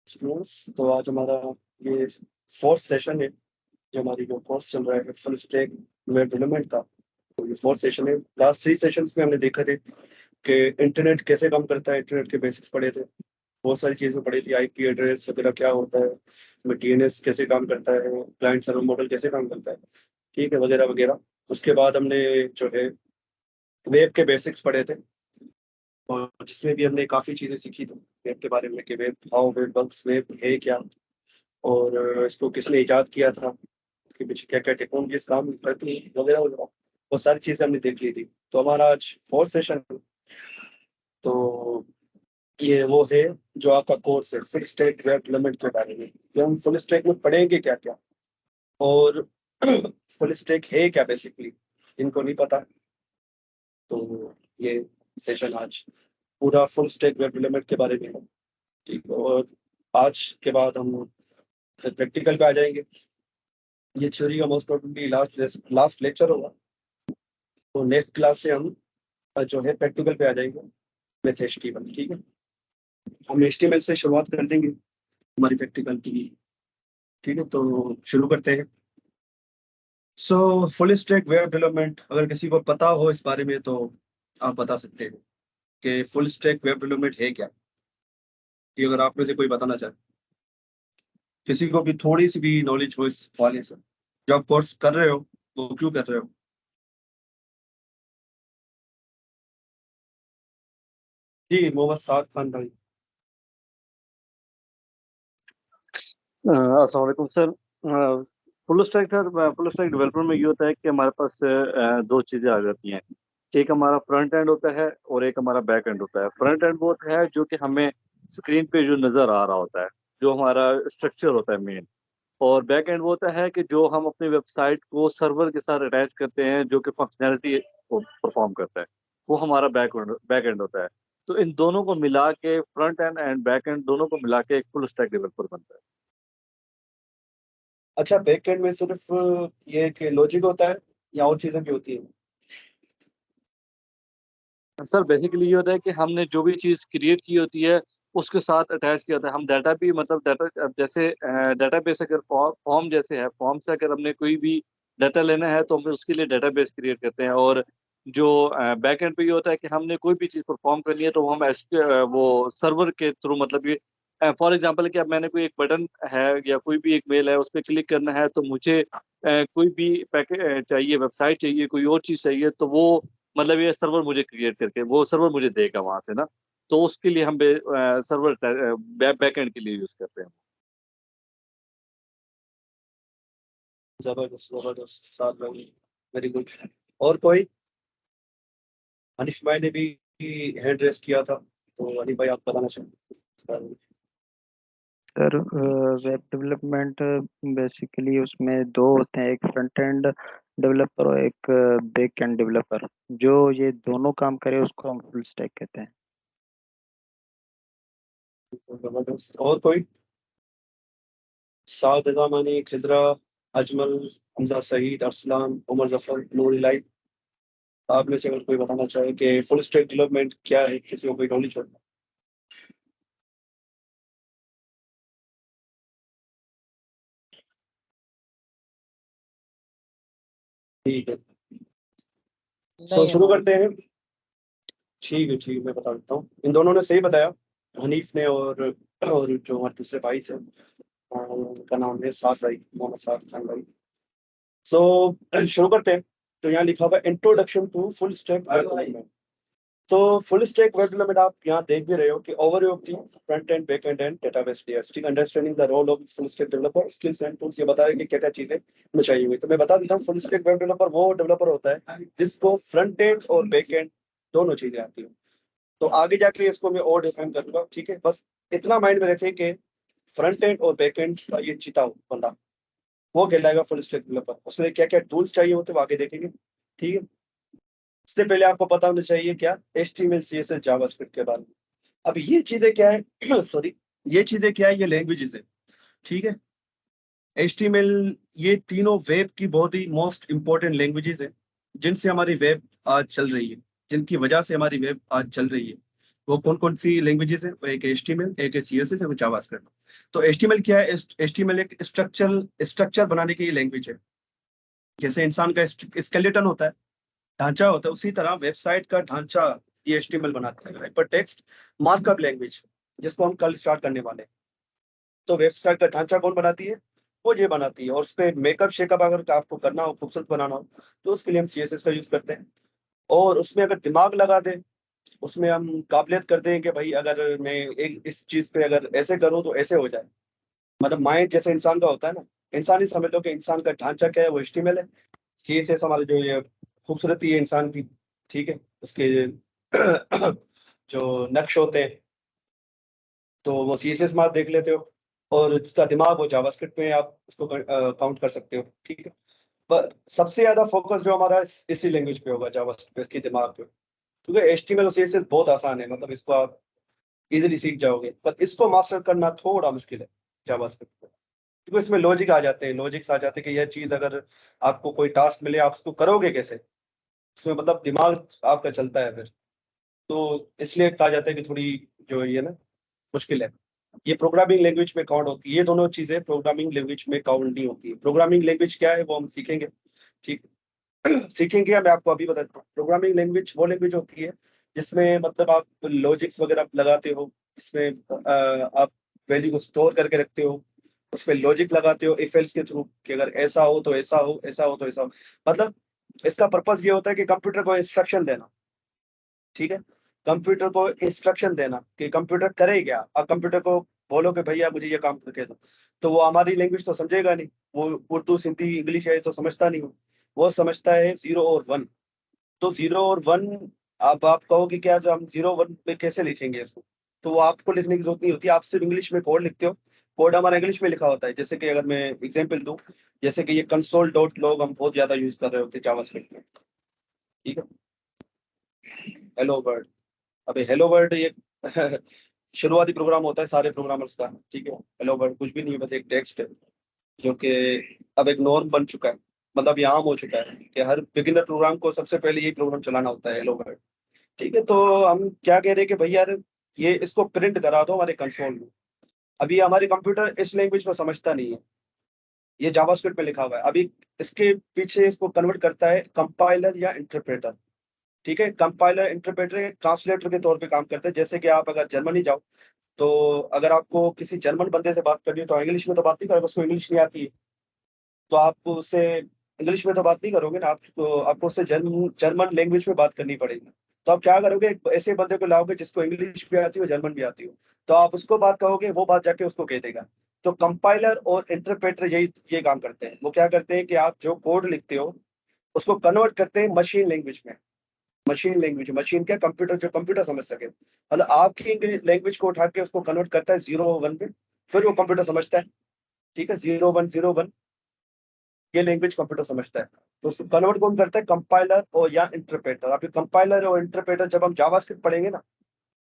Students, तो आज हमारा ये फोर्थ सेशन है जो हमारी जो कोर्स चल रहा है फुल स्टैक वेब डेवलपमेंट का। तो ये फोर्थ सेशन है। लास्ट 3 सेशंस में हमने देखा थे कि इंटरनेट कैसे काम करता है, इंटरनेट के बेसिक्स पढ़े थे, बहुत सारी चीजें पढ़ी थी, आईपी एड्रेस वगैरह क्या होता है, इसमें डीएनएस कैसे काम करता है, क्लाइंट सर्वर मॉडल कैसे काम करता है, ठीक है, वगैरह वगैरह। उसके बाद हमने जो है वेब के बेसिक्स पढ़े थे, और जिसमें भी हमने काफी चीजें सीखी थी वेब के बारे में कि web how web works, web है क्या, और इसको किसने इजाद किया था, इसके पीछे क्या क्या टेक्नोलॉजीज काम करती हैं, वगैरह वगैरह। वो सारी चीजें हमने देख ली थी। तो हमारा आज फोर्थ सेशन, तो ये वो है जो आपका कोर्स है फुल स्टैक वेब डेवलपमेंट के बारे में। कि हम फुल स्टैक में पढ़ेंगे क्या क्या, और फुल स्टैक है क्या बेसिकली, इनको नहीं पता। तो ये सेशन आज पूरा फुल स्टैक वेब डेवलपमेंट के बारे में है, ठीक है। और आज के बाद हम फिर प्रैक्टिकल पे आ जाएंगे। ये थ्योरी का मोस्ट प्रोबेबली लास्ट लेक्चर होगा। तो नेक्स्ट क्लास से हम जो है प्रैक्टिकल पे आ जाएंगे विथ एचटीएमएल, ठीक है। हम एचटीएमएल से शुरुआत कर देंगे हमारी प्रैक्टिकल की, ठीक है। तो शुरू करते हैं। So full stack web development, अगर किसी को पता हो इस बारे में तो आप बता सकते हैं कि फुल स्टैक वेब डेवलपमेंट है क्या, कि अगर आप में से कोई बताना चाहे, किसी को भी थोड़ी सी भी नॉलेज हो इस वाले से, जो आप कोर्स कर रहे हो वो क्यों कर रहे हो। जी, मोहम्मद साद खान भाई। अस्सलाम वालेकुम सर। फुल स्टैक डेवलपर में ये होता है कि हमारे पास दो चीज़ें आ जाती हैं। एक हमारा फ्रंट एंड होता है और एक हमारा बैक एंड होता है। फ्रंट एंड वो होता है जो कि हमें स्क्रीन पे जो नज़र आ रहा होता है, जो हमारा स्ट्रक्चर होता है मेन। और बैक एंड वो होता है कि जो हम अपनी वेबसाइट को सर्वर के साथ अटैच करते हैं, जो कि फंक्शनैलिटी परफॉर्म करता है, वो हमारा बैक एंड होता है। तो इन दोनों को मिला के front end and back and दोनों को मिला के एक फुल स्टैक डेवलपर बनता है। अच्छा, बैकएंड में सिर्फ ये कि लॉजिक होता है या और चीजें भी होती है। सर बेसिकली ये होता है कि हमने जो भी चीज़ क्रिएट की होती है उसके साथ अटैच किया होता है। हम डाटा भी मतलब डाटा, अब जैसे डाटाबेस, अगर फॉर्म जैसे है, फॉर्म से अगर हमने कोई भी डाटा लेना है तो हम उसके लिए डाटाबेस क्रिएट करते हैं। और जो बैक एंड पे ये होता है कि हमने कोई भी चीज़ परफॉर्म करनी है तो वो हम वो सर्वर के थ्रू, मतलब ये फॉर एग्जांपल कि अब मैंने कोई एक बटन है या कोई भी एक मेल है, उस पर क्लिक करना है तो मुझे कोई भी पैकेट चाहिए, वेबसाइट चाहिए, कोई और चीज़ चाहिए, तो वो मतलब ये सर्वर मुझे क्रिएट करके वो सर्वर मुझे देगा वहां से ना। तो उसके लिए हम सर्वर बैक एंड के लिए यूज करते हैं। जबरदस्त जबरदस्त, साथ में, वेरी गुड। और कोई, हनीफ भाई ने भी हैंड रेस किया था, तो हनीफ भाई आप बताना चाहेंगे। सर वेब डेवलपमेंट बेसिकली उसमें दो होते हैं, एक फ्रंट एंड डेवलपर और एक बैक एंड डेवलपर। जो ये दोनों काम करे उसको हम फुल स्टैक कहते हैं। जबरदस्त। और कोई, साद जमानी, खिजरा, अजमल, हमजा सईद, अरसलान, उमर जफर, नूर इलाई, आप में से अगर कोई बताना चाहे कि फुल स्टैक डेवलपमेंट क्या है, किसी को कोई नॉलेज हो। ठीक है, सो नहीं शुरू हमारे। करते हैं। ठीक है ठीक है, मैं बता देता हूँ। इन दोनों ने सही बताया, हनीफ ने और जो हमारे दूसरे भाई थे, उनका नाम है साद भाई, मोहम्मद साद खान भाई। सो शुरू करते हैं। तो यहाँ लिखा हुआ है introduction to full stack web development. तो फुल स्टैक वेब डेवलपमेंट आप यहाँ देख भी रहे हो कि overview of the front end back end database layers, ठीक, understanding the role of full stack developer, skills and tools, ये बता रहे हैं कि क्या क्या चीजें हमें चाहिए हुई। तो मैं बता देता हूँ, फुल स्टैक वेब डेवलपर वो डेवलपर होता है जिसको फ्रंट एंड और बैक एंड दोनों चीजें आती हैं। तो आगे जाके इसको मैं और डिफाइन करूंगा, ठीक है। बस इतना माइंड में रखें कि फ्रंट एंड और बैक एंड का ये चिता हो बंदा, वो कहलाएगा फुल स्टैक डेवलपर। उसमें क्या क्या टूल्स चाहिए होते हैं वो आगे देखेंगे, ठीक है। इससे पहले आपको पता होना चाहिए क्या, HTML CSS जावास्क्रिप्ट के बारे में। अब ये चीजें क्या है सॉरी, ये चीजें क्या है, ये लैंग्वेजेस है, ठीक है। HTML, ये तीनों वेब की बहुत ही मोस्ट इंपॉर्टेंट लैंग्वेजेस है, जिनसे हमारी वेब आज चल रही है, जिनकी वजह से हमारी वेब आज चल रही है। वो कौन कौन सी लैंग्वेजेस है? वो एक HTML, एक CSS, एक जावास्क्रिप्ट। तो HTML क्या है? HTML एक स्ट्रक्चर बनाने की लैंग्वेज है। जैसे इंसान का स्केलेटन होता है, ढांचा होता है, उसी तरह वेबसाइट का ढांचा ये HTML बनाता है, हाइपर टेक्स्ट मार्कअप लैंग्वेज, जिसको हम कल स्टार्ट करने वाले हैं। तो वेबसाइट का ढांचा कौन बनाती है? वो ये बनाती है। और उस पर मेकअप शेकअप अगर आपको करना हो, खूबसूरत बनाना हो, तो उसके लिए हम CSS का यूज करते हैं। और उसमें अगर दिमाग लगा दे, उसमें हम काबिलियत कर दें कि भाई अगर मैं एक इस चीज पे अगर ऐसे करूं तो ऐसे हो जाए, मतलब माइंड जैसे इंसान का होता है ना, इंसान ही समझ लो कि इंसान का ढांचा क्या है, वो HTML है। CSS हमारे जो ये खूबसूरती है इंसान की, ठीक है, उसके जो नक्श होते हैं, तो वो CSS में आप देख लेते हो। और इसका दिमाग वो जावास्क्रिप्ट में आप उसको काउंट कर सकते हो, ठीक है। पर सबसे ज्यादा फोकस जो हमारा इसी लैंग्वेज पे होगा, जावास्क्रिप्ट के दिमाग पे, क्योंकि HTML और CSS बहुत आसान है, मतलब इसको आप इजीली सीख जाओगे। पर इसको मास्टर करना थोड़ा मुश्किल है जावास्क्रिप्ट को, क्योंकि इसमें लॉजिक आ जाते हैं, लॉजिक्स आ जाते हैं कि यह चीज अगर आपको कोई टास्क मिले, आप उसको करोगे कैसे, उसमें मतलब दिमाग आपका चलता है फिर। तो इसलिए कहा जाता है कि थोड़ी जो ये ना मुश्किल है। ये प्रोग्रामिंग लैंग्वेज में काउंट होती है, ये दोनों चीजें प्रोग्रामिंग लैंग्वेज में काउंट नहीं होती है। प्रोग्रामिंग लैंग्वेज क्या है वो हम सीखेंगे, ठीक। सीखेंगे, मैं आपको अभी बताता हूँ। प्रोग्रामिंग लैंग्वेज वो लैंग्वेज होती है जिसमें मतलब आप लॉजिक्स वगैरह लगाते हो, जिसमें आप वैल्यू को स्टोर करके रखते हो, उसमें लॉजिक लगाते हो इफ एल्स के थ्रू, कि अगर ऐसा हो तो ऐसा हो, ऐसा हो तो ऐसा हो। मतलब इसका पर्पस ये होता है कि कंप्यूटर को इंस्ट्रक्शन देना, ठीक है। कंप्यूटर को इंस्ट्रक्शन देना कि कंप्यूटर करे क्या। अब कंप्यूटर को बोलो कि भैया मुझे ये काम करके दो, तो वो हमारी लैंग्वेज तो समझेगा नहीं, वो उर्दू सिंधी इंग्लिश है तो समझता नहीं वो समझता है 0 और 1। तो 0 और 1, अब आप कहोगे क्या जो हम 0 1 में कैसे लिखेंगे इसको, तो वो आपको लिखने की जरूरत नहीं होती, आप सिर्फ इंग्लिश में कोड लिखते हो। कोड हमारा इंग्लिश में लिखा होता है। जैसे कि अगर मैं एग्जांपल दूं, जैसे कि ये console.log हम बहुत ज्यादा यूज कर रहे होते हैं जावास्क्रिप्ट में, ठीक है। हेलो वर्ल्ड, अबे हेलो वर्ल्ड ये शुरुआती प्रोग्राम होता है सारे प्रोग्रामर्स का, ठीक है। हेलो वर्ल्ड कुछ भी नहीं है, बस एक टेक्स्ट है, जो कि अब एक नॉर्म बन चुका है, मतलब ये आम हो चुका है कि हर बिगिनर प्रोग्राम को सबसे पहले यही प्रोग्राम चलाना होता है, हेलो वर्ल्ड, ठीक है। तो हम क्या कह रहे हैं कि भैया यार ये इसको प्रिंट करा दो हमारे कंसोल में। अभी हमारे कंप्यूटर इस लैंग्वेज को समझता नहीं है, ये जावास्क्रिप्ट में लिखा हुआ है। अभी इसके पीछे इसको कन्वर्ट करता है कंपाइलर या इंटरप्रेटर, ठीक है। कंपाइलर इंटरप्रेटर एक ट्रांसलेटर के तौर पे काम करते हैं। जैसे कि आप अगर जर्मनी जाओ, तो अगर आपको किसी जर्मन बंदे से बात करनी है तो इंग्लिश में तो बात नहीं करोगे, उसको इंग्लिश नहीं आती है, तो आप उससे इंग्लिश में तो बात नहीं करोगे ना, आप तो आपको उससे जर्मन जर्मन लैंग्वेज में बात करनी पड़ेगी। तो आप क्या करोगे, एक ऐसे बंदे को लाओगे जिसको इंग्लिश भी आती हो, जर्मन भी आती हो, तो आप उसको बात कहोगे, वो बात जाके उसको कह देगा। तो कंपाइलर और इंटरप्रेटर यही ये काम करते हैं। वो क्या करते हैं कि आप जो कोड लिखते हो उसको कन्वर्ट करते हैं मशीन लैंग्वेज में। मशीन लैंग्वेज, मशीन क्या, कंप्यूटर, जो कंप्यूटर समझ सके, मतलब आपकी लैंग्वेज को उठा के उसको कन्वर्ट करता है 0 1 में, फिर वो कंप्यूटर समझता है, ठीक है। 0 1 0 1 ये लैंग्वेज कंप्यूटर समझता है। तो उसको कन्वर्ट कौन करता है, कंपाइलर और या इंटरप्रेटर। अभी कंपाइलर और इंटरप्रेटर जब हम जावास्क्रिप्ट पढ़ेंगे ना,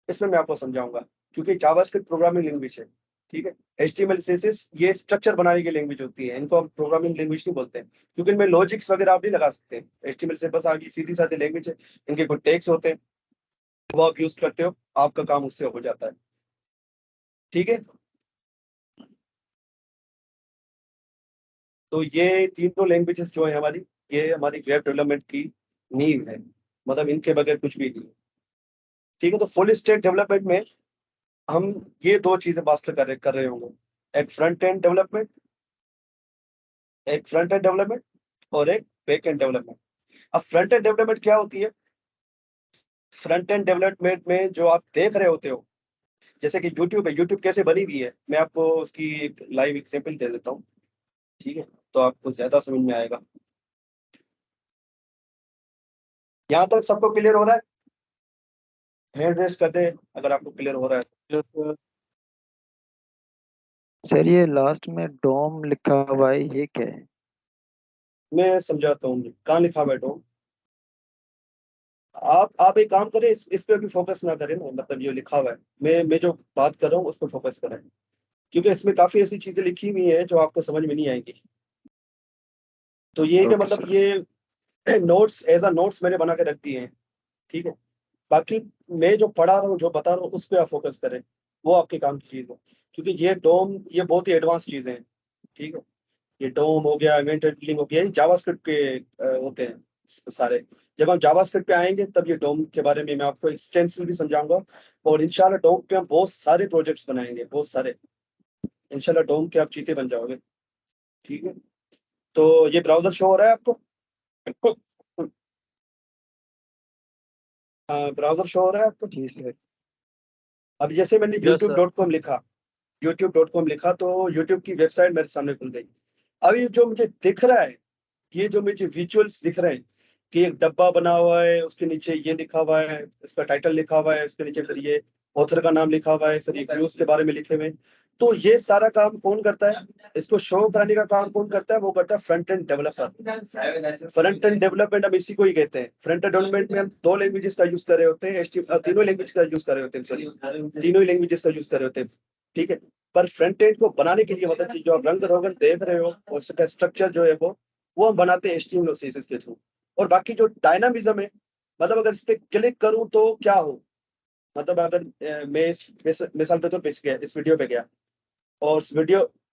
इसमें मैं आपको समझाऊंगा, क्योंकि जावास्क्रिप्ट प्रोग्रामिंग लैंग्वेज है, ठीक है। HTML CSS ये स्ट्रक्चर बनाने की लैंग्वेज होती है, इनको हम प्रोग्रामिंग लैंग्वेज नहीं बोलते हैं, क्योंकि इनमें लॉजिक्स वगैरह आप नहीं लगा सकते। HTML से बस आगे सीधी साधी लैंग्वेज है, इनके कुछ टैग्स होते हैं, वो आप यूज करते हो, आपका काम उससे हो जाता है, ठीक है। तो ये तीनों लैंग्वेजेस जो है हमारी, ये हमारी वेब डेवलपमेंट की नींव है, मतलब इनके बगैर कुछ भी नहीं, ठीक है। तो फुल स्टैक डेवलपमेंट में हम ये दो चीजें मास्टर कर रहे होंगे, एक फ्रंट एंड डेवलपमेंट, एक फ्रंट एंड डेवलपमेंट और एक बैक एंड डेवलपमेंट। अब फ्रंट एंड डेवलपमेंट क्या होती है? फ्रंट एंड डेवलपमेंट में जो आप देख रहे होते हो, जैसे कि यूट्यूब है, यूट्यूब कैसे बनी हुई है, मैं आपको उसकी एक लाइव एग्जांपल दे देता हूँ, ठीक है, तो आपको ज्यादा समझ में आएगा। यहाँ तक सबको क्लियर हो रहा है? हैंड रेस कर दे अगर आपको क्लियर हो रहा है। Yes sir. सर ये लास्ट में डोम लिखा हुआ है, ये क्या है? मैं समझाता हूँ कहाँ लिखा बैठो। आप एक काम करें, इस पे भी फोकस ना करें ना, मतलब जो लिखा हुआ है, मैं जो बात कर रहा हूँ उस पर फोकस करें, क्योंकि इसमें काफी ऐसी चीजें लिखी हुई हैं जो आपको समझ में नहीं आएंगी। तो ये है कि ओके मतलब सर। ये नोट्स एज अ नोट्स मैंने बना के रख दिए हैं, ठीक है। बाकी मैं जो पढ़ा रहा हूँ, जो बता रहा हूँ, उस पर आप फोकस करें, वो आपके काम की चीज है। क्योंकि ये डोम, ये बहुत ही एडवांस चीजें हैं, ठीक है। ये डोम हो गया, इवेंट हैंडलिंग हो गया, ये जावास्क्रिप्ट के होते हैं सारे। जब हम जावास्क्रिप्ट पे आएंगे तब ये डोम के बारे में मैं आपको एक्सटेंसिवली समझाऊंगा। और इंशाल्लाह डोम पे हम बहुत सारे प्रोजेक्ट्स बनाएंगे, बहुत सारे। इंशाल्लाह डोम के आप चीते बन जाओगे, ठीक है। तो ये ब्राउजर शो हो रहा है आपको? ब्राउजर शो हो रहा है आपको? जी सर। अब जैसे मैंने यस सर। youtube.com लिखा, youtube.com लिखा तो YouTube की वेबसाइट मेरे सामने खुल गई। अब ये जो मुझे दिख रहा है, ये जो मुझे विजुअल्स दिख रहे हैं कि एक डब्बा बना हुआ है, उसके नीचे ये लिखा हुआ है, इसका टाइटल लिखा हुआ है, उसके नीचे फिर ये ऑथर का नाम लिखा हुआ है, फिर ये व्यूज के बारे में लिखे हुए हैं। तो ये सारा काम कौन करता है? इसको शो कराने का काम कौन करता है? वो करता है front end developer. Front end development हम इसी को ही कहते हैं। फ्रंट एंड डेवलपमेंट में हम दो लैंग्वेजेस का यूज कर रहे होते हैं, तीनों लैंग्वेज का यूज कर रहे होते हैं, सॉरी, तीनों ही लैंग्वेजेस का यूज कर रहे होते हैं, ठीक है। पर फ्रंट एंड को बनाने के लिए, मतलब कि जो आप रंग रोगन देख रहे हो और उसका स्ट्रक्चर जो है वो हम बनाते हैं HTML और CSS के थ्रू। और बाकी जो डायनामिज्म है, मतलब अगर इस पे क्लिक करूं तो क्या हो, मतलब अगर मैं मिसाल के तौर पे इस वीडियो पे गया और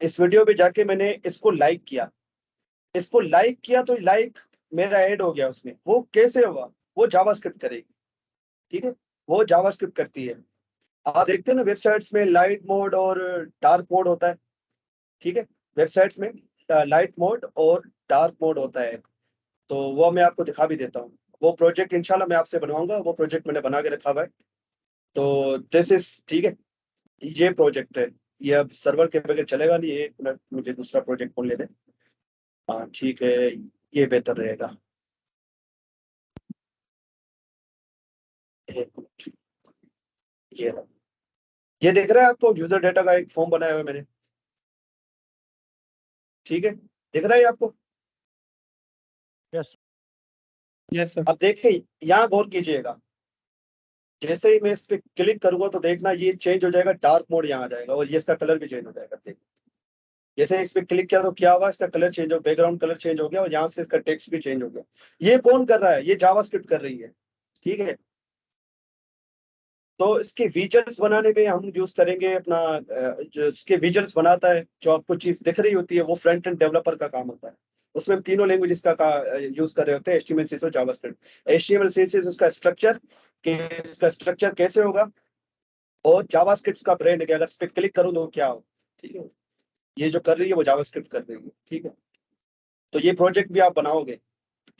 इस वीडियो पे जाके मैंने इसको लाइक किया, तो लाइक मेरा ऐड हो गया उसमें। वो कैसे हुआ? वो जावास्क्रिप्ट करेगी, ठीक है। वो जावास्क्रिप्ट करती है। आप देखते हैं ना वेबसाइट्स में लाइट मोड और डार्क मोड होता है, ठीक है। वेबसाइट्स में लाइट मोड और डार्क मोड होता है। तो वो मैं आपको दिखा भी देता हूँ। वो प्रोजेक्ट इंशाल्लाह मैं आपसे बनवाऊंगा, वो प्रोजेक्ट मैंने बना के रखा हुआ है। तो दिस इज, ठीक है, ये प्रोजेक्ट है। ये अब सर्वर के बगैर चलेगा नहीं। एक मिनट, मुझे दूसरा प्रोजेक्ट खोल लेते। हाँ ठीक है, ये बेहतर रहेगा। एक मिनट, ये रहा। ये देख रहे हैं आपको, यूजर डेटा का एक फॉर्म बनाया हुआ है मैंने, ठीक है। दिख रहा है आपको? Yes yes sir. अब देखिए, यहाँ गौर कीजिएगा। जैसे ही मैं इस पे क्लिक करूंगा तो देखना ये चेंज हो जाएगा, डार्क मोड यहाँ आ जाएगा और ये इसका कलर भी चेंज हो जाएगा। देख, जैसे इस पे क्लिक किया तो क्या हुआ, इसका कलर चेंज हो, बैकग्राउंड कलर चेंज हो गया और यहाँ से इसका टेक्स्ट भी चेंज हो गया। ये कौन कर रहा है? ये जावास्क्रिप्ट कर रही है, ठीक है। तो इसके विजुअल्स बनाने में हम यूज करेंगे अपना जो इसके विजुअल्स बनाता है, जो आपको चीज दिख रही होती है, वो फ्रंट एंड डेवलपर का काम होता है। उसमें हम तीनों लैंग्वेजेस का यूज कर रहे होते हैं, HTML CSS और जावास्क्रिप्ट। HTML CSS उसका स्ट्रक्चर, कि इसका स्ट्रक्चर कैसे होगा, और जावास्क्रिप्ट का ब्रेन है कि अगर इस पे क्लिक करूँ तो क्या हो, ठीक है। ये जो कर रही है वो जावास्क्रिप्ट कर रही है, ठीक है। तो ये प्रोजेक्ट भी आप बनाओगे,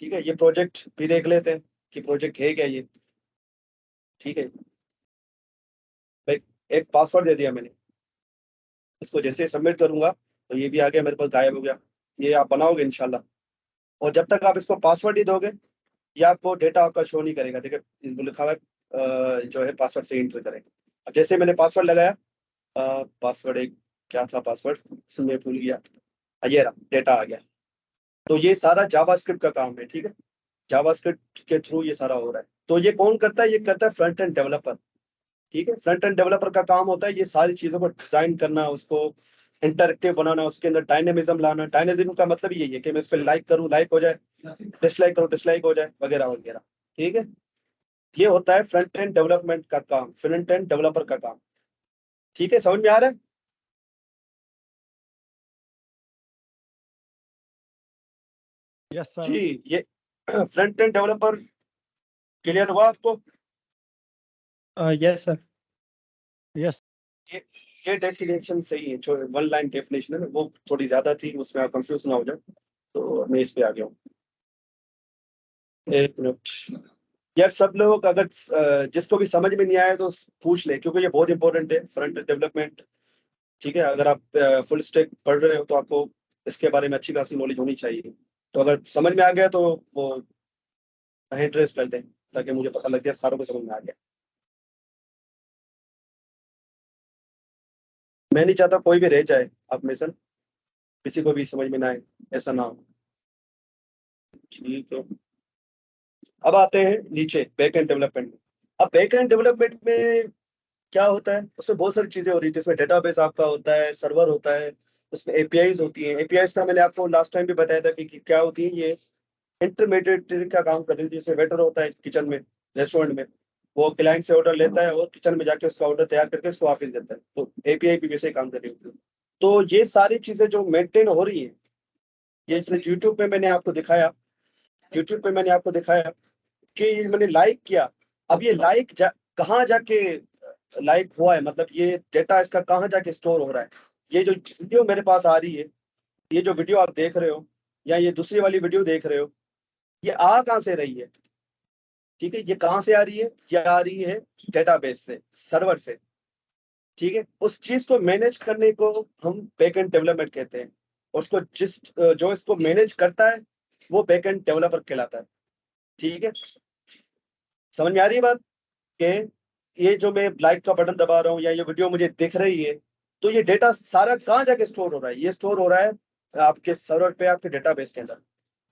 ठीक है। ये प्रोजेक्ट भी देख लेते हैं कि प्रोजेक्ट है क्या ये, ठीक है। भाई, एक पासवर्ड दे दिया मैंने, इसको जैसे सबमिट करूंगा तो ये भी आ गया मेरे पास, गायब हो गया। ये आप बनाओगे इंशाल्लाह। और जब तक आप इसको पासवर्ड नहीं दोगे, ये आपको डेटा आपका शो नहीं करेगा। देखिए, इसको लिखा हुआ है जो है पासवर्ड से एंटर करें। अब जैसे मैंने पासवर्ड लगाया, पासवर्ड एक क्या था, पासवर्ड मैं भूल गया। ये रहा, डेटा आ गया। तो ये सारा जावास्क्रिप्ट का काम है, ठीक है। जावास्क्रिप्ट के थ्रू ये सारा हो रहा है। तो ये कौन करता है? ये करता है फ्रंट एंड डेवलपर, ठीक है। फ्रंट एंड डेवलपर का काम होता है ये सारी चीजों को डिजाइन करना, उसको इंटरेक्टिव बनाना, उसके अंदर डायनेमिज्म लाना। डायनेमिज्म का मतलब यही है कि मैं इस पर लाइक करूँ, लाइक हो जाए, डिसलाइक करूँ, डिसलाइक हो जाए, वगैरह वगैरह, ठीक है। ये होता है फ्रंट एंड डेवलपमेंट का काम, फ्रंट एंड डेवलपर का काम, ठीक है। समझ में आ रहा है? Yes sir. जी, ये फ्रंट एंड डेवलपर क्लियर हुआ आपको? Yes sir. यस। ये ये डेफिनेशन सही है, जो वन लाइन डेफिनेशन है ना, वो थोड़ी ज्यादा थी, उसमें आप कंफ्यूज ना हो जाओ। तो मैं इस पे आ गया हूँ। एक मिनट यार, सब लोग अगर जिसको भी समझ में नहीं आया तो पूछ ले, क्योंकि ये बहुत इंपॉर्टेंट है, फ्रंट डेवलपमेंट, ठीक है। अगर आप फुल स्टैक पढ़ रहे हो तो आपको इसके बारे में अच्छी खासी नॉलेज होनी चाहिए। तो अगर समझ में आ गया तो वो हैंड रेस कर दें, ताकि मुझे पता लग जाए सारों को समझ में आ गया। मैं नहीं चाहता कोई भी रह जाए आप में से, किसी को भी समझ में ना आए, ऐसा ना हो, ठीक है। अब आते हैं नीचे बैक एंड डेवलपमेंट में। अब बैक एंड डेवलपमेंट में क्या होता है? उसमें बहुत सारी चीजें हो रही थी। इसमें डेटाबेस आपका होता है, सर्वर होता है, उसमें एपीआईज होती हैं। एपीआईज का मैंने आपको लास्ट टाइम भी बताया था कि क्या होती है ये। इंटरमीडिएट का काम कर रही है, जैसे वेटर होता है किचन में, रेस्टोरेंट में, वो क्लाइंट से ऑर्डर लेता है और किचन में जाके उसका ऑर्डर तैयार करके उसको वापस देता है। तो एपीआई भी वैसे ही काम कर रही होती है। तो ये सारी चीजें जो मेंटेन हो रही हैं, ये जैसे यूट्यूब पे मैंने आपको दिखाया, यूट्यूब पे मैंने आपको दिखाया कि मैंने लाइक किया। अब ये कहाँ जाके लाइक हुआ है, मतलब ये डेटा इसका कहाँ जाके स्टोर हो रहा है। ये जो वीडियो मेरे पास आ रही है, ये जो वीडियो आप देख रहे हो या ये दूसरी वाली वीडियो देख रहे हो, ये आ कहाँ से रही है? ठीक है, ये कहाँ से आ रही है? ये आ रही है डेटाबेस से, सर्वर से। ठीक है, उस चीज को मैनेज करने को हम बैकएंड डेवलपमेंट कहते हैं। उसको जो इसको मैनेज करता है वो बैकएंड डेवलपर कहलाता है। ठीक है, समझ में आ रही है बात? कि ये जो मैं लाइक का बटन दबा रहा हूँ या ये वीडियो मुझे दिख रही है, तो ये डेटा सारा कहाँ जाके स्टोर हो रहा है? ये स्टोर हो रहा है आपके सर्वर पे, आपके डेटाबेस के अंदर।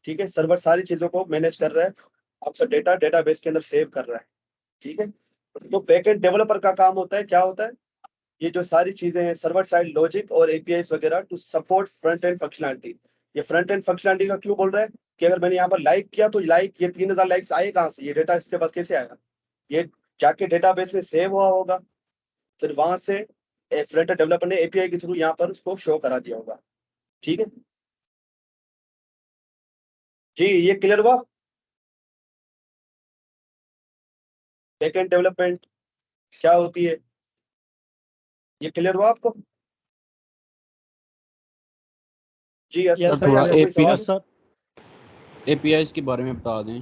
ठीक है, सर्वर सारी चीजों को मैनेज कर रहा है, आपका डेटा डेटाबेस के अंदर सेव कर रहा है। ठीक है, तो बैकएंड डेवलपर का काम होता है, क्या होता है? ये जो सारी चीजें हैं, सर्वर साइड लॉजिक और एपीआई वगैरह to support front end functionality. ये फ्रंट एंड फंक्शनलिटी का क्यों बोल रहा है कि अगर मैंने यहाँ पर लाइक किया तो लाइक, ये 3000 लाइक्स आए कहाँ से? ये डेटा इसके पास कैसे आएगा? ये जाके डेटाबेस में सेव हुआ होगा, फिर वहां से फ्रंट एंड डेवलपर ने एपीआई के थ्रू यहाँ पर उसको शो करा दिया होगा। ठीक है जी, ये क्लियर हुआ? बैकएंड डेवलपमेंट क्या होती है, ये क्लियर हुआ आपको? जी यस असद सर, भाई, आपका कोई सवाल? Yes sir. एपीआईज के बारे में बता दें।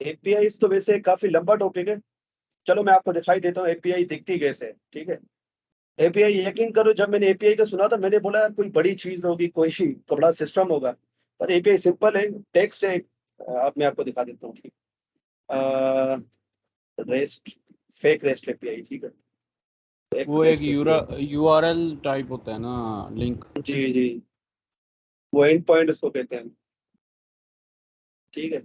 एपीआई तो वैसे काफी लंबा टॉपिक है, चलो मैं आपको दिखाई देता हूँ एपीआई दिखती कैसे है। ठीक है, एपीआई, यकीन करो जब मैंने एपीआई का सुना था मैंने बोला यार कोई बड़ी चीज होगी, कोई बड़ा सिस्टम होगा, पर एपीआई सिंपल है, टेक्स्ट है। अब मैं आपको दिखा देता हूँ। ठीक, रेस्ट, फेक रेस्ट एपीआई। ठीक है, वो एक यूआरएल टाइप होता है ना, लिंक। जी जी, वो एंड पॉइंट उसको कहते हैं। ठीक है,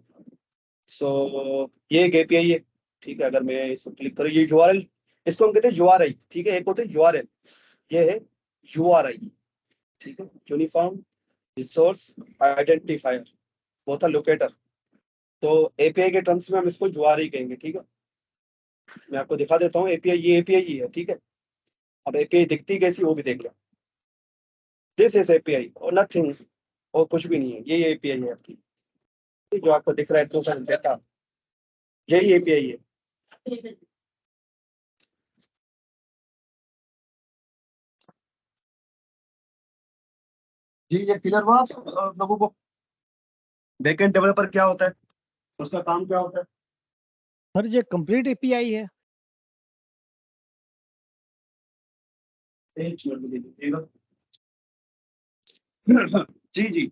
सो ये एक एपीआई है। ठीक है, अगर मैं इसको क्लिक करूँ, ये यूआरएल, इसको हम कहते हैं यूआरआई। ठीक है, एक होते हैं यूआरएल, ये है यूआरआई। ठीक है, यूनिफॉर्म रिसोर्स आइडेंटिफायर, वो था लोकेटर। तो एपीआई के टर्म्स में हम इसको यूआरआई कहेंगे। ठीक है, मैं आपको दिखा देता हूँ एपीआई, ये एपीआई ही है। ठीक है, अब एपीआई दिखती कैसी वो भी देख लो। दिस इज एपीआई और नथिंग, और कुछ भी नहीं है, ये एपीआई है आपकी। ये जो आपको दिख रहा है इतना सारा डेटा, यही एपीआई है। जी, ये क्लियर हुआ आप लोगों को? बैकएंड डेवलपर क्या होता है, उसका काम क्या होता है? सर ये कंप्लीट एपीआई है। एक मिनट में दे दीजिएगा। जी जी,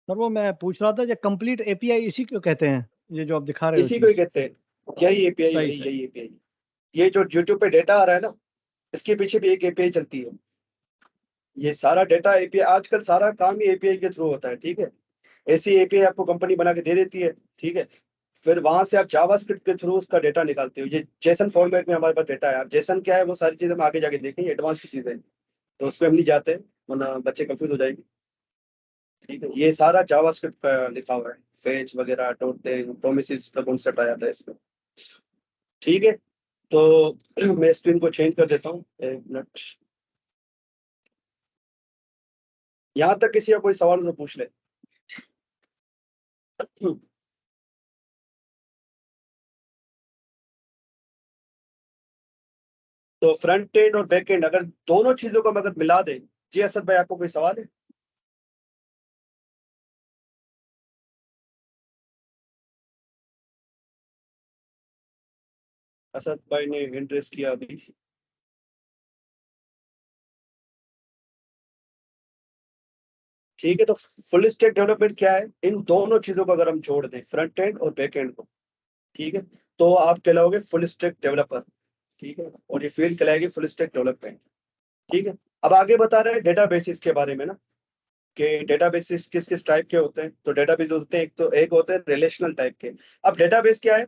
सर वो मैं पूछ रहा था, ये कंप्लीट एपीआई इसी को कहते हैं, ये जो आप दिखा रहे हो इसी को ही चीज। कहते हैं, यही एपीआई, सही यही सही। यही एपीआई। ये जो यूट्यूब पे डेटा आ रहा है ना, इसके पीछे भी एक एपीआई चलती है। ये सारा डेटा एपीआई, आजकल सारा काम ही एपीआई के थ्रू होता है। ठीक है, ऐसी एपीआई आपको कंपनी बना के दे देती है। ठीक है, फिर वहां से आप जावास्क्रिप्ट के थ्रू उसका डेटा निकालते हो। ये जेसन फॉर्मेट में हमारे पास डेटा है। आप जेसन क्या है वो सारी चीजें हम आगे जाके देखेंगे, एडवांस की चीजें, तो उस पर हम नहीं जाते वरना बच्चे कंफ्यूज हो जाएंगे। ठीक है, ये सारा जावास्क्रिप्ट का लिखा हुआ है, फेच वगैरह, प्रोमिसेस का कॉन्सेप्ट आ जाता है इसमें। ठीक है, तो मैं स्क्रीन को चेंज कर देता हूँ, एक मिनट। यहाँ तक किसी का कोई सवाल तो पूछ ले। तो फ्रंट एंड और बैक एंड अगर दोनों चीजों को हम अगर मिला दे, जी असद भाई आपको कोई सवाल है? असद भाई ने हैंड रेस किया अभी। ठीक है, तो फुल स्टैक डेवलपमेंट क्या है? इन दोनों चीजों को अगर हम जोड़ दें, फ्रंट एंड और बैक एंड को, ठीक है, तो आप कहलाओगे फुल स्टैक डेवलपर। ठीक है, और ये फील्ड कहलाएगी फुल स्टैक डेवलपमेंट। ठीक है, अब आगे बता रहे हैं डेटाबेसिस के बारे में ना, कि डेटाबेसिस किस किस टाइप के होते हैं। तो डेटाबेस होते हैं, एक होते हैं रिलेशनल टाइप के। अब डेटाबेस क्या है?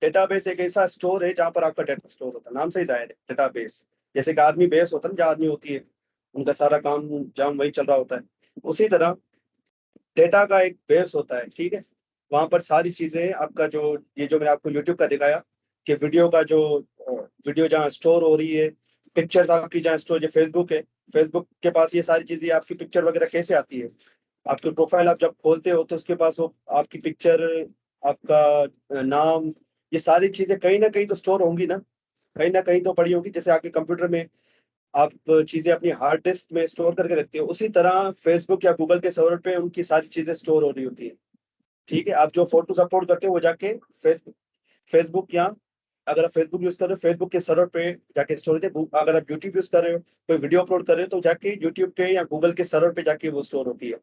डेटाबेस एक ऐसा स्टोर है जहाँ पर आपका डेटा स्टोर होता है, नाम से ही जाहिर है डेटाबेस। जैसे कि आदमी बेस होता है ना, जहाँ आदमी होती है, उनका सारा काम जाम वही चल रहा होता है, उसी तरह डेटा का एक बेस होता है। ठीक है, वहां पर सारी चीजें आपका जो ये जो मैंने आपको यूट्यूब का दिखाया कि वीडियो का जो वीडियो जहाँ स्टोर हो रही है, पिक्चर्स आपकी जहाँ स्टोर, जो फेसबुक है, फेसबुक के पास ये सारी चीजें, आपकी पिक्चर वगैरह कैसे आती है, आपकी प्रोफाइल आप जब खोलते हो तो उसके पास वो आपकी पिक्चर, आपका नाम, ये सारी चीजें कहीं ना कहीं तो स्टोर होंगी ना, कहीं ना कहीं तो पड़ी होंगी। जैसे आपके कंप्यूटर में आप चीजें अपनी हार्ड डिस्क में स्टोर करके रखते हो, उसी तरह फेसबुक या गूगल के सर्वर पे उनकी सारी चीजें स्टोर हो रही होती है। ठीक है, आप जो फोटोज अपलोड करते हो वो जाके फेसबुक या अगर आप फेसबुक यूज कर रहे हो फेसबुक के सर्वर पे जाके स्टोर होती है। अगर आप यूट्यूब यूज कर रहे हो, कोई वीडियो अपलोड कर रहे हो, तो जाके यूट्यूब के या गूगल के सर्वर पे जाके वो स्टोर होती है।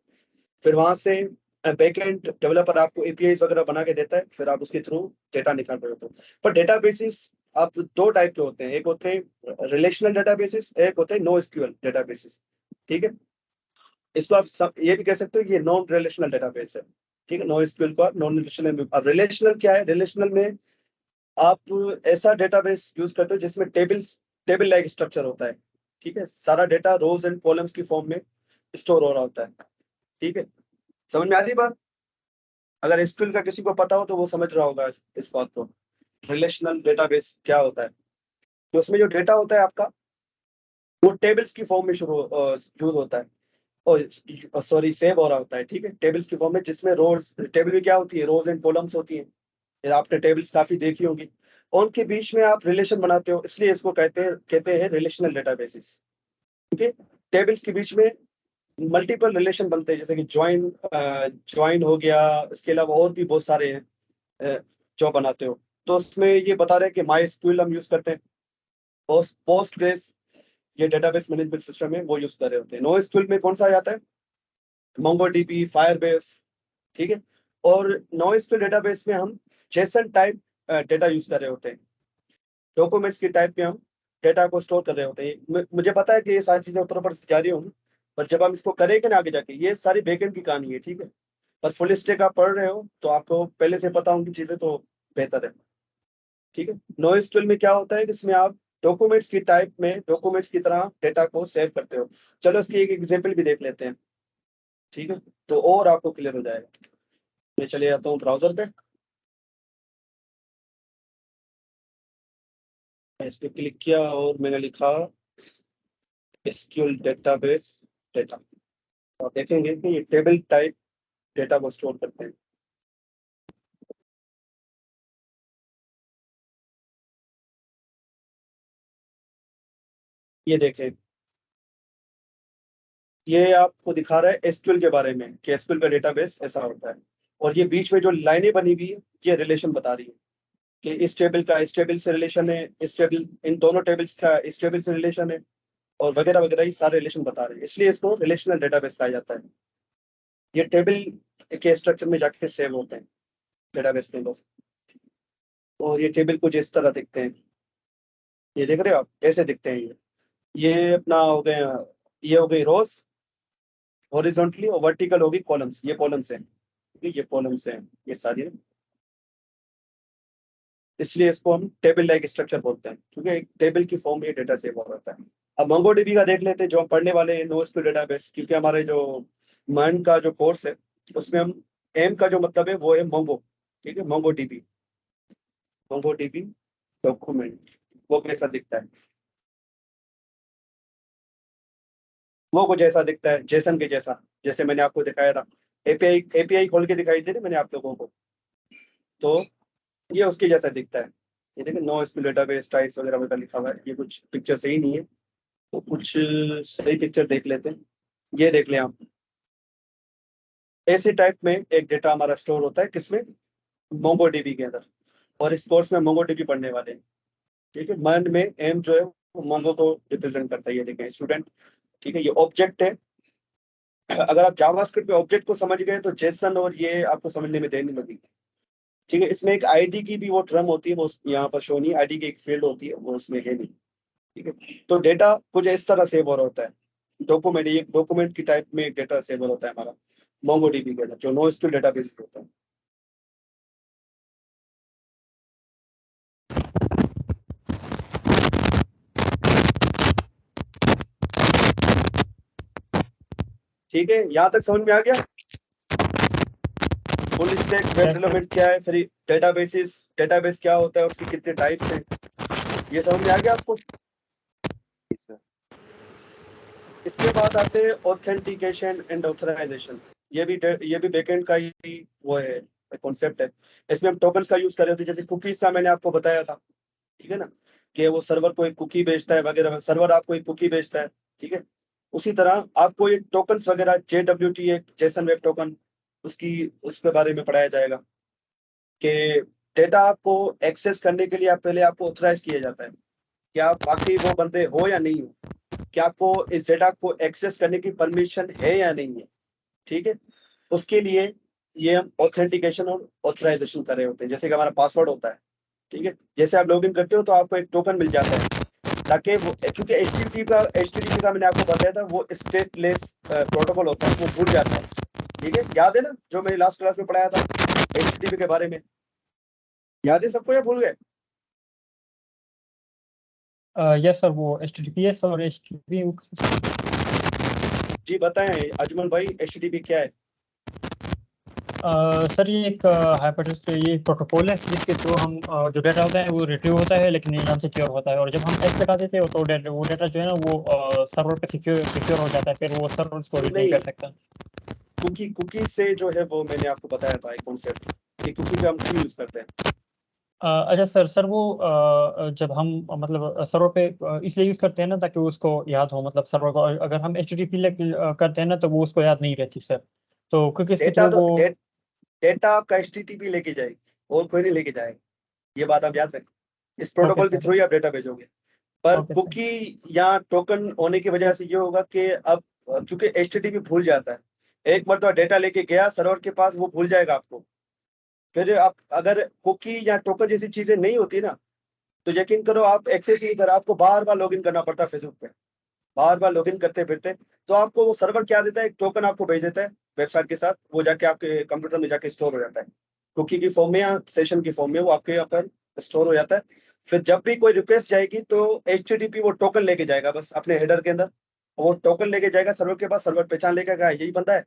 फिर वहां से बैकएंड डेवलपर आपको एपीआई वगैरह बना के देता है, फिर आप उसके थ्रू डेटा निकाल रहे होते हो। पर डेटाबेसेस आप दो टाइप के होते हैं, एक होते हैं रिलेशनल डेटाबेसेस, एक होते हैं नो एसक्यूएल डेटाबेसेस। ठीक है, इसको आप ये भी कह सकते हो कि ये नॉन रिलेशनल डेटाबेस है। ठीक है, नो एसक्यूएल को आप नॉन रिलेशनल में। अब रिलेशनल क्या है? रिलेशनल में आप ऐसा डेटाबेस यूज करते हो जिसमें टेबल लाइक स्ट्रक्चर होता है। ठीक है, सारा डेटा रोज एंड कॉलम्स की फॉर्म में स्टोर हो रहा होता है। ठीक है, समझ में आ रही बात? अगर एसक्यूएल का किसी को पता हो तो वो समझ रहा होगा इस बात को। रिलेशनल डेटाबेस क्या होता है? तो उसमें जो डेटा होता है आपका, वो टेबल्स की फॉर्म में शुरू यूज होता है, और सॉरी सेव हो रहा होता है। ठीक है, टेबल्स की फॉर्म में, जिसमें रोज, टेबल में क्या होती है, रोज एंड कॉलम्स होती हैं। ये आपने टेबल्स काफी देखी होंगी, और उनके बीच में आप रिलेशन बनाते हो, इसलिए इसको कहते हैं रिलेशनल डेटाबेसेस। क्योंकि टेबल्स के बीच में मल्टीपल रिलेशन बनते हैं, जैसे कि ज्वाइन हो गया, इसके अलावा और भी बहुत सारे हैं जो बनाते हो। तो उसमें ये बता रहे हैं कि माई एसक्यूएल हम यूज करते हैं, पोस्टग्रेस ये डेटाबेस मैनेजमेंट सिस्टम है वो यूज कर रहे होते हैं। नो एसक्यूएल में कौन सा आ जाता है? MongoDB, Firebase. ठीक है, और नो एसक्यूएल डेटाबेस में हम जेसन टाइप डेटा यूज कर रहे होते हैं, डॉक्यूमेंट्स की टाइप में हम डेटा को स्टोर कर रहे होते हैं। मुझे पता है कि ये सारी चीजें ऊपर ऊपर से जारी होंगी, पर जब हम इसको करेंगे ना आगे जाके, ये सारी बैकएंड की कहानी है। ठीक है, पर फुल स्टैक आप पढ़ रहे हो तो आपको पहले से पता होंगी चीजें, तो बेहतर है। ठीक है, नो एसक्यूएल में क्या होता है कि इसमें आप डॉक्यूमेंट्स की टाइप में डॉक्यूमेंट्स की तरह डेटा को सेव करते हो। चलो इसकी एक एग्जांपल भी देख लेते हैं। ठीक है, तो और आपको क्लियर हो जाएगा। मैं चले जाता हूँ ब्राउजर पे, इस पे क्लिक किया और मैंने लिखा एसक्यूएल डेटाबेस डेटा, और देखेंगे कि ये टेबल टाइप डेटा को स्टोर करते हैं। ये देखें, ये आपको दिखा रहा है एसक्यूएल के बारे में कि एसक्यूएल का डेटाबेस ऐसा होता है, और ये बीच में जो लाइनें बनी हुई है ये रिलेशन बता रही है कि इस टेबल का इस टेबल से रिलेशन है, इस टेबल, इन दोनों टेबल्स का इस टेबल से रिलेशन है, और वगैरह वगैरह, ये सारे रिलेशन बता रहे हैं, इसलिए इसको रिलेशनल डेटाबेस कहा जाता है। ये टेबल के स्ट्रक्चर में जाके सेव होते हैं डेटाबेस के अंदर, और ये टेबल कुछ इस तरह दिखते हैं। ये देख रहे हो आप, ऐसे दिखते हैं ये अपना हो गए, ये हो गई रोज हॉरिजॉन्टली, और वर्टिकल होगी कॉलम्स, ये कॉलम्स हैं। ठीक है, ये कॉलम्स हैं ये सारी, इसलिए इसको हम टेबल लाइक स्ट्रक्चर बोलते हैं, क्योंकि एक टेबल की फॉर्म में ये डेटा सेव हो रहता है। अब मोंगोडीबी का देख लेते हैं, जो हम पढ़ने वाले हैं, नोएसक्यूएल डेटाबेस, क्योंकि हमारे जो मन का जो कोर्स है उसमें हम एम का जो मतलब है वो है मोंगो। ठीक है, मोंगोडीबी, मोंगोडीबी डॉक्यूमेंट वो कैसा दिखता है, वो कुछ ऐसा दिखता है जेसन के जैसा, जैसे मैंने आपको दिखाया था। एपीआई खोल के दिखाई दे रही मैंने आप लोगों को, तो ये उसके जैसा दिखता है। ये देखिए, नो एसक्यूएल डेटाबेस टाइप्स वगैरह वगैरह लिखा हुआ है, ये कुछ पिक्चर सही नहीं है, तो कुछ सही पिक्चर देख लेते हैं। ये देख लें आप, ऐसे टाइप में एक डेटा हमारा स्टोर होता है, किसमें? मोंगोडीबी के अंदर। और इस कोर्स में मोंगोडीबी पढ़ने वाले हैं। ठीक है, मन में एम जो है वो मोंगो को रिप्रेजेंट करता है, ये देखें स्टूडेंट। ठीक है, ये ऑब्जेक्ट है। अगर आप जावास्क्रिप्ट पे ऑब्जेक्ट को समझ गए तो जेसन और ये आपको समझने में देने लगेगी। ठीक है, इसमें एक आईडी की भी वो टर्म होती है, वो यहाँ पर शो नहीं, आईडी की एक फील्ड होती है, वो उसमें है नहीं। ठीक है, तो डेटा कुछ इस तरह सेव हो रहा होता है, डॉक्यूमेंट, ये डॉक्यूमेंट की टाइप में एक डेटा सेव हो रहा होता है हमारा मोंगोडीबी के अंदर, जो नोएसक्यूएल डेटाबेस होता है। ठीक है, यहाँ तक समझ में आ गया? Full stack web Yes, sir. Development क्या है, फिर डेटाबेस क्या होता है, उसके कितने टाइप्स हैं, ये समझ में आ गया आपको। इसके बाद आते हैं ऑथेंटिकेशन एंड ऑथराइजेशन। ये भी बैकएंड का ही वो है, कॉन्सेप्ट है। इसमें हम टोकन्स का यूज कर रहे होते हैं, जैसे कुकीज का मैंने आपको बताया था, ठीक है ना, कि वो सर्वर को एक कुकी बेचता है वगैरह, सर्वर आपको एक कुकी बेचता है, ठीक है। उसी तरह आपको एक टोकन्स वगैरह JWT, एक जेसन वेब टोकन, उसके बारे में पढ़ाया जाएगा कि डेटा आपको एक्सेस करने के लिए पहले आपको ऑथराइज किया जाता है कि आप बाकी वो बंदे हो या नहीं हो, कि आपको इस डेटा को एक्सेस करने की परमिशन है या नहीं है, ठीक है। उसके लिए ये हम ऑथेंटिकेशन और ऑथराइजेशन कर रहे होते हैं। जैसे कि हमारा पासवर्ड होता है, ठीक है, जैसे आप लॉगिन करते हो तो आपको एक टोकन मिल जाता है, ताकि वो, क्योंकि HTTP का मैंने आपको बताया था, वो स्टेटलेस प्रोटोकॉल होता है, वो भूल जाता है, ठीक है। याद है ना जो मैंने लास्ट क्लास में पढ़ाया था HTTP के बारे में, याद है सबको या भूल गए? Yes, sir. वो HTTPS और HTTP जी बताएं अजमल भाई, HTTP क्या है? सर ये एक हाइपरटेक्स्ट, ये एक प्रोटोकॉल है जिसके थ्रू हम जो डाटा होता है वो रिट्रीव होता है, लेकिन ये नॉन सिक्योर होता है। और जब हम एक्स लगा देते हैं तो वो डाटा जो है ना वो सर्वर पे सिक्योर हो जाता है, फिर वो सर्वर उसको रीड नहीं कर सकता। कुकी से जो है वो मैंने आपको बताया था एक कॉन्सेप्ट कि कुकी का हम क्यों यूज करते हैं। अच्छा सर वो जब हम मतलब सर्वर पे इसलिए यूज करते हैं ना ताकि उसको याद हो, मतलब सर्वर को अगर हम HTTP करते हैं ना तो वो उसको याद नहीं रहती सर, तो क्योंकि इसके डेटा थ्रू तो वो डेटा आपका HTTP लेके जाएगी और कोई नहीं लेके जाएगा, ये बात आप याद रखें। इस प्रोटोकॉल के सर। थ्रू ही आप डेटा भेजोगे, पर ओके सर। कुकी या टोकन होने की वजह से ये होगा कि अब क्योंकि HTTP भूल जाता है, एक मरतबा डेटा लेके गया सर्वर के पास, वो भूल जाएगा आपको। फिर आप अगर कुकी या टोकन जैसी चीजें नहीं होती ना, तो यकीन करो आप एक्सेस नहीं कर, आपको बार बार लॉगिन करना पड़ता है फेसबुक पे, बार बार लॉगिन करते फिरते। तो आपको वो सर्वर क्या देता है, एक टोकन आपको भेज देता है वेबसाइट के साथ, वो जाके आपके कंप्यूटर में जाके स्टोर हो जाता है, कुकी की फॉर्म में या सेशन की फॉर्म में, वो आपके यहाँ पर स्टोर हो जाता है। फिर जब भी कोई रिक्वेस्ट जाएगी तो HTTP वो टोकन लेके जाएगा, बस अपने हेडर के अंदर वो टोकन लेके जाएगा सर्वर के पास, सर्वर पहचान लेगा कि यही बंदा है,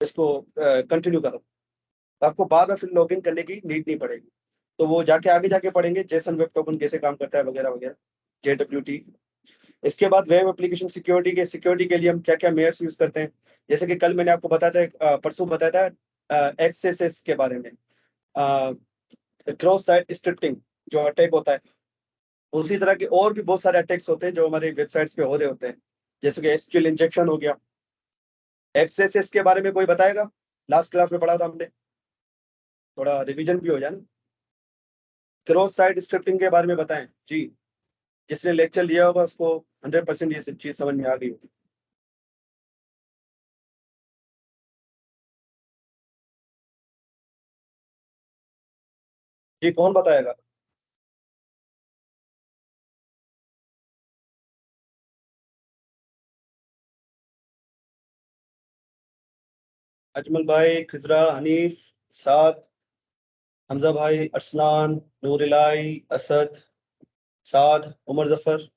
इसको कंटिन्यू करो। तो आपको बाद में फिर लॉगिन करने की नीड नहीं पड़ेगी। तो वो जाके आगे जाके पढ़ेंगे जेसन वेब टोकन कैसे काम करता है वगैरह वगैरह, JWT। इसके बाद वेब एप्लीकेशन सिक्योरिटी के लिए हम क्या क्या मेयर्स यूज करते हैं, जैसे कि कल मैंने आपको बताया था, परसों बताया था XSS के बारे में, क्रॉस साइट स्क्रिप्टिंग जो अटैक होता है। उसी तरह के और भी बहुत सारे अटैक्स होते हैं जो हमारे वेबसाइट्स पे हो रहे होते हैं, जैसे कि SQL इंजेक्शन हो गया। XSS के बारे में कोई बताएगा? लास्ट क्लास में पढ़ा था हमने, थोड़ा रिवीजन भी हो जाए ना। क्रॉस साइट स्क्रिप्टिंग के बारे में बताएं जी, जिसने लेक्चर लिया होगा उसको 100% ये सब चीज समझ में आ गई होगी। जी कौन बताएगा? अजमल भाई, खिजरा, हनीफ, साद, हमजा भाई, अरसलान, नूर इलाई, असद, साद, उमर जफर।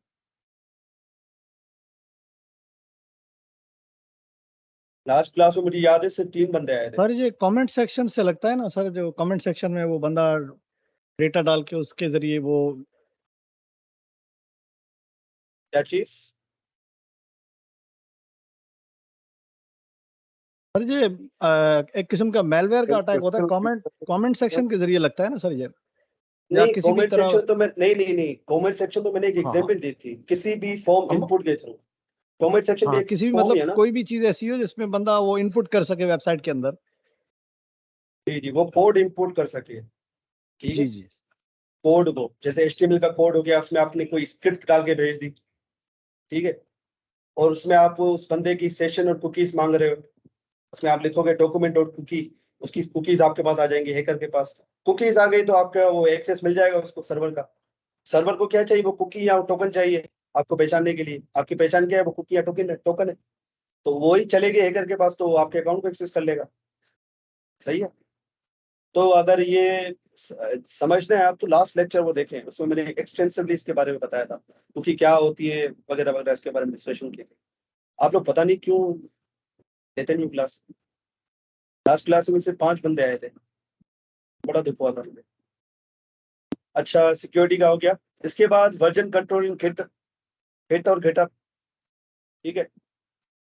लास्ट क्लास में मुझे याद है सिर्फ 3 बंदे आए थे। सर ये कमेंट सेक्शन से लगता है ना सर, जो कमेंट सेक्शन में वो बंदा डेटा डाल के उसके जरिए वो क्या चीज? सर ये एक किस्म का मेलवेयर का अटैक होता है, कमेंट सेक्शन के जरिए लगता है ना सर ये, या नहीं, किसी भी कमेंट तरह। सेक्शन तो मैं नहीं, कमेंट सेक्शन तो मैंने एक हाँ हाँ एग्जांपल दी थी, किसी भी फॉर्म हम इनपुट के थ्रू। कमेंट सेक्शन भी हाँ एक किसी भी फॉर्म ही मतलब है ना। कोई भी चीज ऐसी हो जिसमें बंदा वो इनपुट कर सके वेबसाइट के अंदर। जी जी, वो कोड इनपुट कर सके, ठीक है। जी जी कोड को, जैसे HTML का कोड हो गया, उसमें आपने कोई स्क्रिप्ट डाल के भेज दी, ठीक है, और उसमें आप उस बंदे की सेशन और कुकीज मांग रहे हो, उसमें आप लिखोगे डॉक्यूमेंट और कुकी, उसकी कुकीज आपके पास आ जाएंगी हैकर के पास। कुकीज आ गई तो आपका वो एक्सेस मिल जाएगा उसको सर्वर का। सर्वर को क्या चाहिए, वो कुकी या टोकन चाहिए आपको पहचानने के लिए। आपकी पहचान क्या है, वो कुकी या टोकन है। तो वो ही चलेगी हैकर के पास, तो वो आपके अकाउंट को एक्सेस कर लेगा। सही है। तो अगर ये समझना है आप तो लास्ट लेक्चर वो देखें, उसमें मैंने एक्सटेंसिवली इसके बारे में बताया था, क्योंकि क्या होती है वगैरह वगैरह, इसके बारे में डिस्कशन की थी। आप लोग पता नहीं क्यों देते नहीं क्लास। लास्ट क्लास में सिर्फ 5 बंदे आए थे, बड़ा दुख हुआ था मुझे। अच्छा, सिक्योरिटी का हो गया। इसके बाद वर्जन कंट्रोलिंग हिट और गेटअप, ठीक है,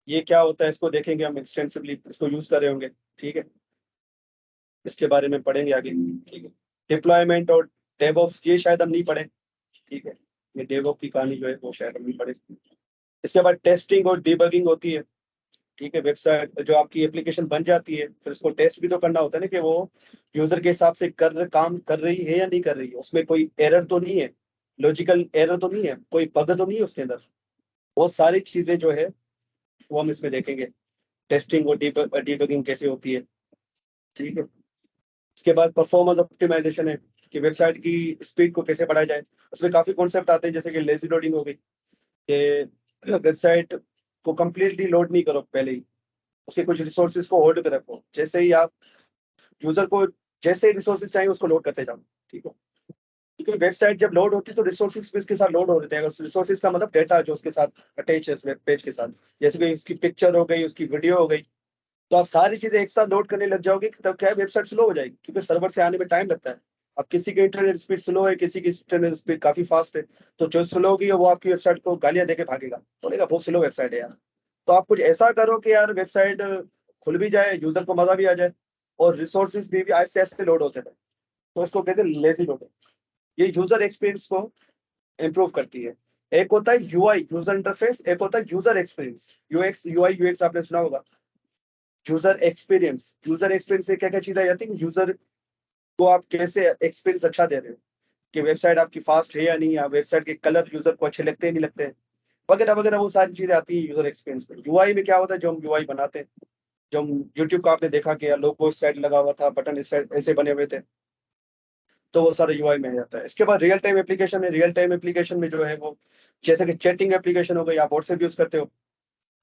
ये क्या होता है इसको देखेंगे हम एक्सटेंसिवली, इसको यूज कर रहे होंगे, ठीक है, इसके बारे में पढ़ेंगे आगे, ठीक है। डिप्लॉयमेंट और डेवऑप्स ये शायद हम नहीं पढ़े, ठीक है, ये डेवऑप की कहानी जो है वो शायद हम नहीं पढ़े। इसके बाद टेस्टिंग और डिबगिंग होती है, ठीक है, वेबसाइट जो आपकी एप्लीकेशन बन जाती है फिर इसको टेस्ट भी तो करना होता है ना कि वो यूजर के हिसाब से काम कर रही है या नहीं कर रही है, उसमें कोई एरर तो नहीं है, लॉजिकल एरर तो नहीं है, कोई बग तो नहीं है उसके अंदर, वो सारी चीजें जो है वो हम इसमें देखेंगे, टेस्टिंग और डिबगिंग कैसे होती है, ठीक है। इसके बाद परफॉर्मेंस ऑप्टिमाइजेशन है कि वेबसाइट की स्पीड को कैसे बढ़ाया जाए, उसमें काफी कॉन्सेप्ट आते हैं, जैसे कि लेजी लोडिंग हो गई, कि वेबसाइट को कंप्लीटली लोड नहीं करो पहले ही, उसके कुछ रिसोर्सेज को होल्ड पे रखो, जैसे ही आप यूजर को जैसे ही रिसोर्सेज चाहिए उसको लोड करते जाओ, ठीक है, क्योंकि वेबसाइट जब लोड होती है तो रिसोर्सेज भी इसके साथ लोड हो रहे हैं, रिसोर्सेज का मतलब डेटा जो उसके साथ अटैच है वेब पेज के साथ, जैसे कि उसकी पिक्चर हो गई, उसकी वीडियो हो गई, तो आप सारी चीजें एक साथ लोड करने लग जाओगे तब क्या है, वेबसाइट स्लो हो जाएगी, क्योंकि सर्वर से आने में टाइम लगता है। अब किसी की इंटरनेट स्पीड स्लो है, किसी की इंटरनेट स्पीड काफी फास्ट है, तो जो स्लो होगी वो आपकी वेबसाइट को गालियां देके भागेगा, बोलेगा बहुत स्लो वेबसाइट है यार। तो आप कुछ ऐसा करो कि यार वेबसाइट खुल भी जाए, यूजर को मजा भी आ जाए, और रिसोर्सेज भी आहिस्ते आहिस्ते लोड होते रहे, तो इसको कहते हैं लेजी लोडिंग। ये यूजर एक्सपीरियंस को इम्प्रूव करती है। एक होता है यूआई यूजर इंटरफेस, एक होता है user experience, UX UI UX आपने सुना होगा। यूजर एक्सपीरियंस में क्या क्या चीजें आ जाती है, यूजर को आप कैसे एक्सपीरियंस अच्छा दे रहे हो, कि वेबसाइट आपकी फास्ट है या नहीं, या वेबसाइट के कलर यूजर को अच्छे लगते हैं नहीं लगते हैं, वगैरह वगैरह, वो सारी चीजें आती है यूजर एक्सपीरियंस में। यूआई में क्या होता है, जो हम यूआई बनाते हैं, जो हम यूट्यूब का आपने देखा कि लोगो इस साइड लगा हुआ था, बटन इस साइड ऐसे बने हुए थे, तो वो सारा यूआई में आ जाता है। इसके बाद रियल टाइम एप्लीकेशन है। रियल टाइम एप्लीकेशन में जो है वो जैसे कि चैटिंग एप्लीकेशन हो गई, आप व्हाट्सएप यूज करते हो,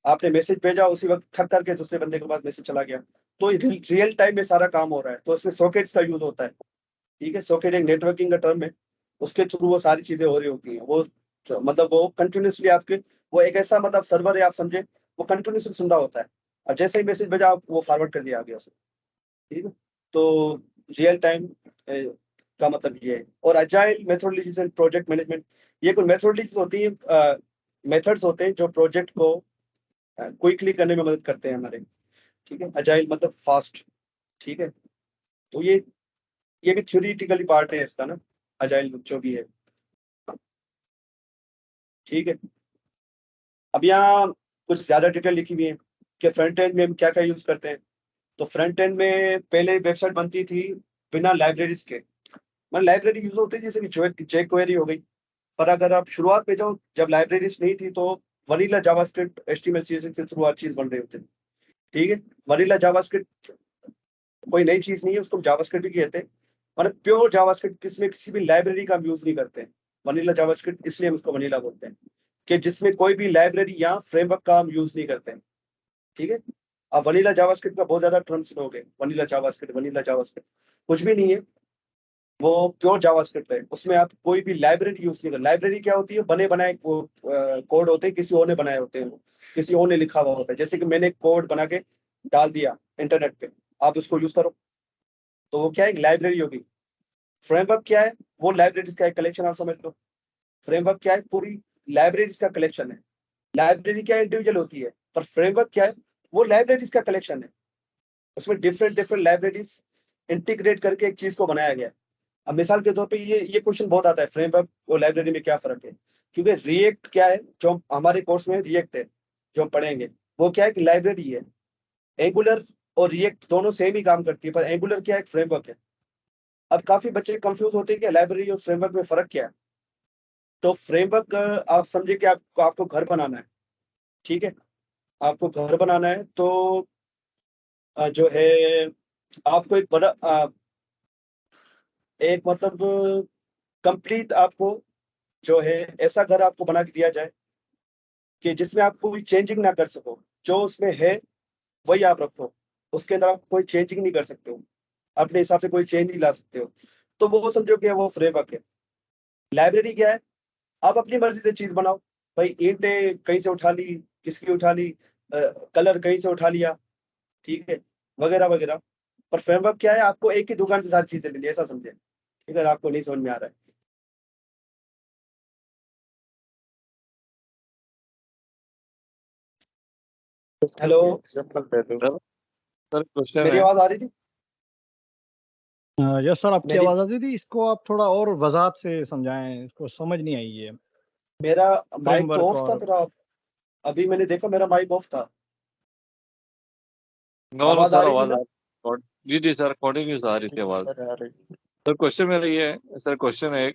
आपने मैसेज भेजा उसी वक्त ठक करके दूसरे बंदे के पास मैसेज चला गया, तो रियल टाइम में सारा काम हो रहा है, तो इसमें सॉकेट्स का यूज होता है, ठीक है। सॉकेट एक नेटवर्किंग का टर्म है, उसके थ्रू वो सारी चीजें हो रही होती हैं, वो मतलब वो कंटिन्यूसली आपके, वो एक ऐसा मतलब सर्वर है आप समझे, वो कंटिन्यूसली सुन रहा होता है, अब जैसे ही मैसेज भेजा आप वो फॉरवर्ड कर दिया आगे उसे, ठीक है। तो रियल टाइम का मतलब ये है। और agile methodologies and project management, ये कुछ मेथोडोलॉजीज होती है, मेथड्स होते हैं जो प्रोजेक्ट को क्विकली करने में मदद करते हैं हमारे, ठीक है। अजाइल मतलब फास्ट, ठीक है। तो ये भी थ्योरेटिकली पार्ट है इसका ना, अजाइल जो भी है, ठीक है। अब यहाँ कुछ ज्यादा डिटेल लिखी हुई है कि फ्रंट एंड में हम क्या क्या यूज करते हैं। तो फ्रंट एंड में पहले वेबसाइट बनती थी बिना लाइब्रेरीज के, मतलब लाइब्रेरी यूज होती है जैसे कि जेक्वेरी हो गई, पर अगर आप शुरुआत में जाओ जब लाइब्रेरीज नहीं थी तो वनीला जावास्क्रिप्ट एचटीएमएल सीएसएस के थ्रू हर चीज बन रही होती थी, ठीक है। वनीला जावास्क्रिप्ट कोई नई चीज नहीं है, उसको जावास्क्रिप्ट भी कहते हैं, मतलब प्योर जावास्क्रिप्ट, किसमें किसी भी लाइब्रेरी का हम यूज नहीं करते हैं। वनीला जावास्क्रिप्ट इसलिए हम उसको वनीला बोलते हैं कि जिसमें कोई भी लाइब्रेरी या फ्रेमवर्क का हम यूज नहीं करते हैं, ठीक है। अब वनीला जावास्क्रिप्ट का बहुत ज्यादा टर्म सुनोगे, वनीला जावास्क्रिप्ट कुछ भी नहीं है, वो प्योर जावास्क्रिप्ट है, उसमें आप कोई भी लाइब्रेरी यूज नहीं कर। लाइब्रेरी क्या होती है, बने बनाए कोड होते हैं, किसी और ने बनाए होते हैं, किसी और ने लिखा हुआ होता है, जैसे कि मैंने कोड बना के डाल दिया इंटरनेट पे, आप उसको यूज करो, तो वो क्या है, लाइब्रेरी होगी। फ्रेमवर्क क्या है, वो लाइब्रेरीज का एक कलेक्शन, आप समझ लो। फ्रेमवर्क क्या है, पूरी लाइब्रेरीज का कलेक्शन है। लाइब्रेरी क्या इंडिविजुअल होती है, पर फ्रेमवर्क क्या है, वो लाइब्रेरीज का कलेक्शन है, उसमें डिफरेंट डिफरेंट लाइब्रेरीज इंटीग्रेट करके एक चीज को बनाया गया है। अब मिसाल के तौर पे ये क्वेश्चन बहुत आता है, फ्रेमवर्क और लाइब्रेरी में क्या फर्क है, क्योंकि रिएक्ट क्या है, जो हमारे कोर्स में रिएक्ट है जो हम पढ़ेंगे, वो क्या है कि लाइब्रेरी है। एंगुलर और रिएक्ट दोनों सेम ही काम करती है, पर एंगुलर क्या है, एक फ्रेमवर्क है। अब काफी बच्चे कंफ्यूज होते हैं कि लाइब्रेरी और फ्रेमवर्क में फर्क क्या है। तो फ्रेमवर्क आप समझे कि आपको घर बनाना है, ठीक है, आपको घर बनाना है, तो जो है आपको एक बड़ा एक मतलब कंप्लीट आपको जो है ऐसा घर आपको बना के दिया जाए कि जिसमें आप कोई चेंजिंग ना कर सको, जो उसमें है वही आप रखो, उसके अंदर आप कोई चेंजिंग नहीं कर सकते हो, अपने हिसाब से कोई चेंज नहीं ला सकते हो, तो वो समझो कि वो फ्रेमवर्क है। लाइब्रेरी क्या है, आप अपनी मर्जी से चीज बनाओ, भाई ईंटें कहीं से उठा ली, किसकी उठा ली, कलर कहीं से उठा लिया, ठीक है, वगैरह वगैरह, पर फ्रेमवर्क क्या है, आपको एक ही दुकान से सारी चीजें मिली, ऐसा समझे, अगर आपको नहीं समझ में आ रहा है। हेलो, सर क्वेश्चन मेरी है। आवाज आ रही थी? यस सर, आपकी मेरी आवाज आती थी। इसको आप थोड़ा और वजाहत से समझाएं, इसको समझ नहीं आई है। मेरा माइक तो फ्रेमवर्क ऑफ था, और फिर अभी मैंने देखा मेरा माइक ऑफ था। नो नो आवाज आ सर, रही थी आवाज ना? जी जी सर, कंटिन्यूस आ रही थी आवाज। सर क्वेश्चन मेरा ये है, सर क्वेश्चन है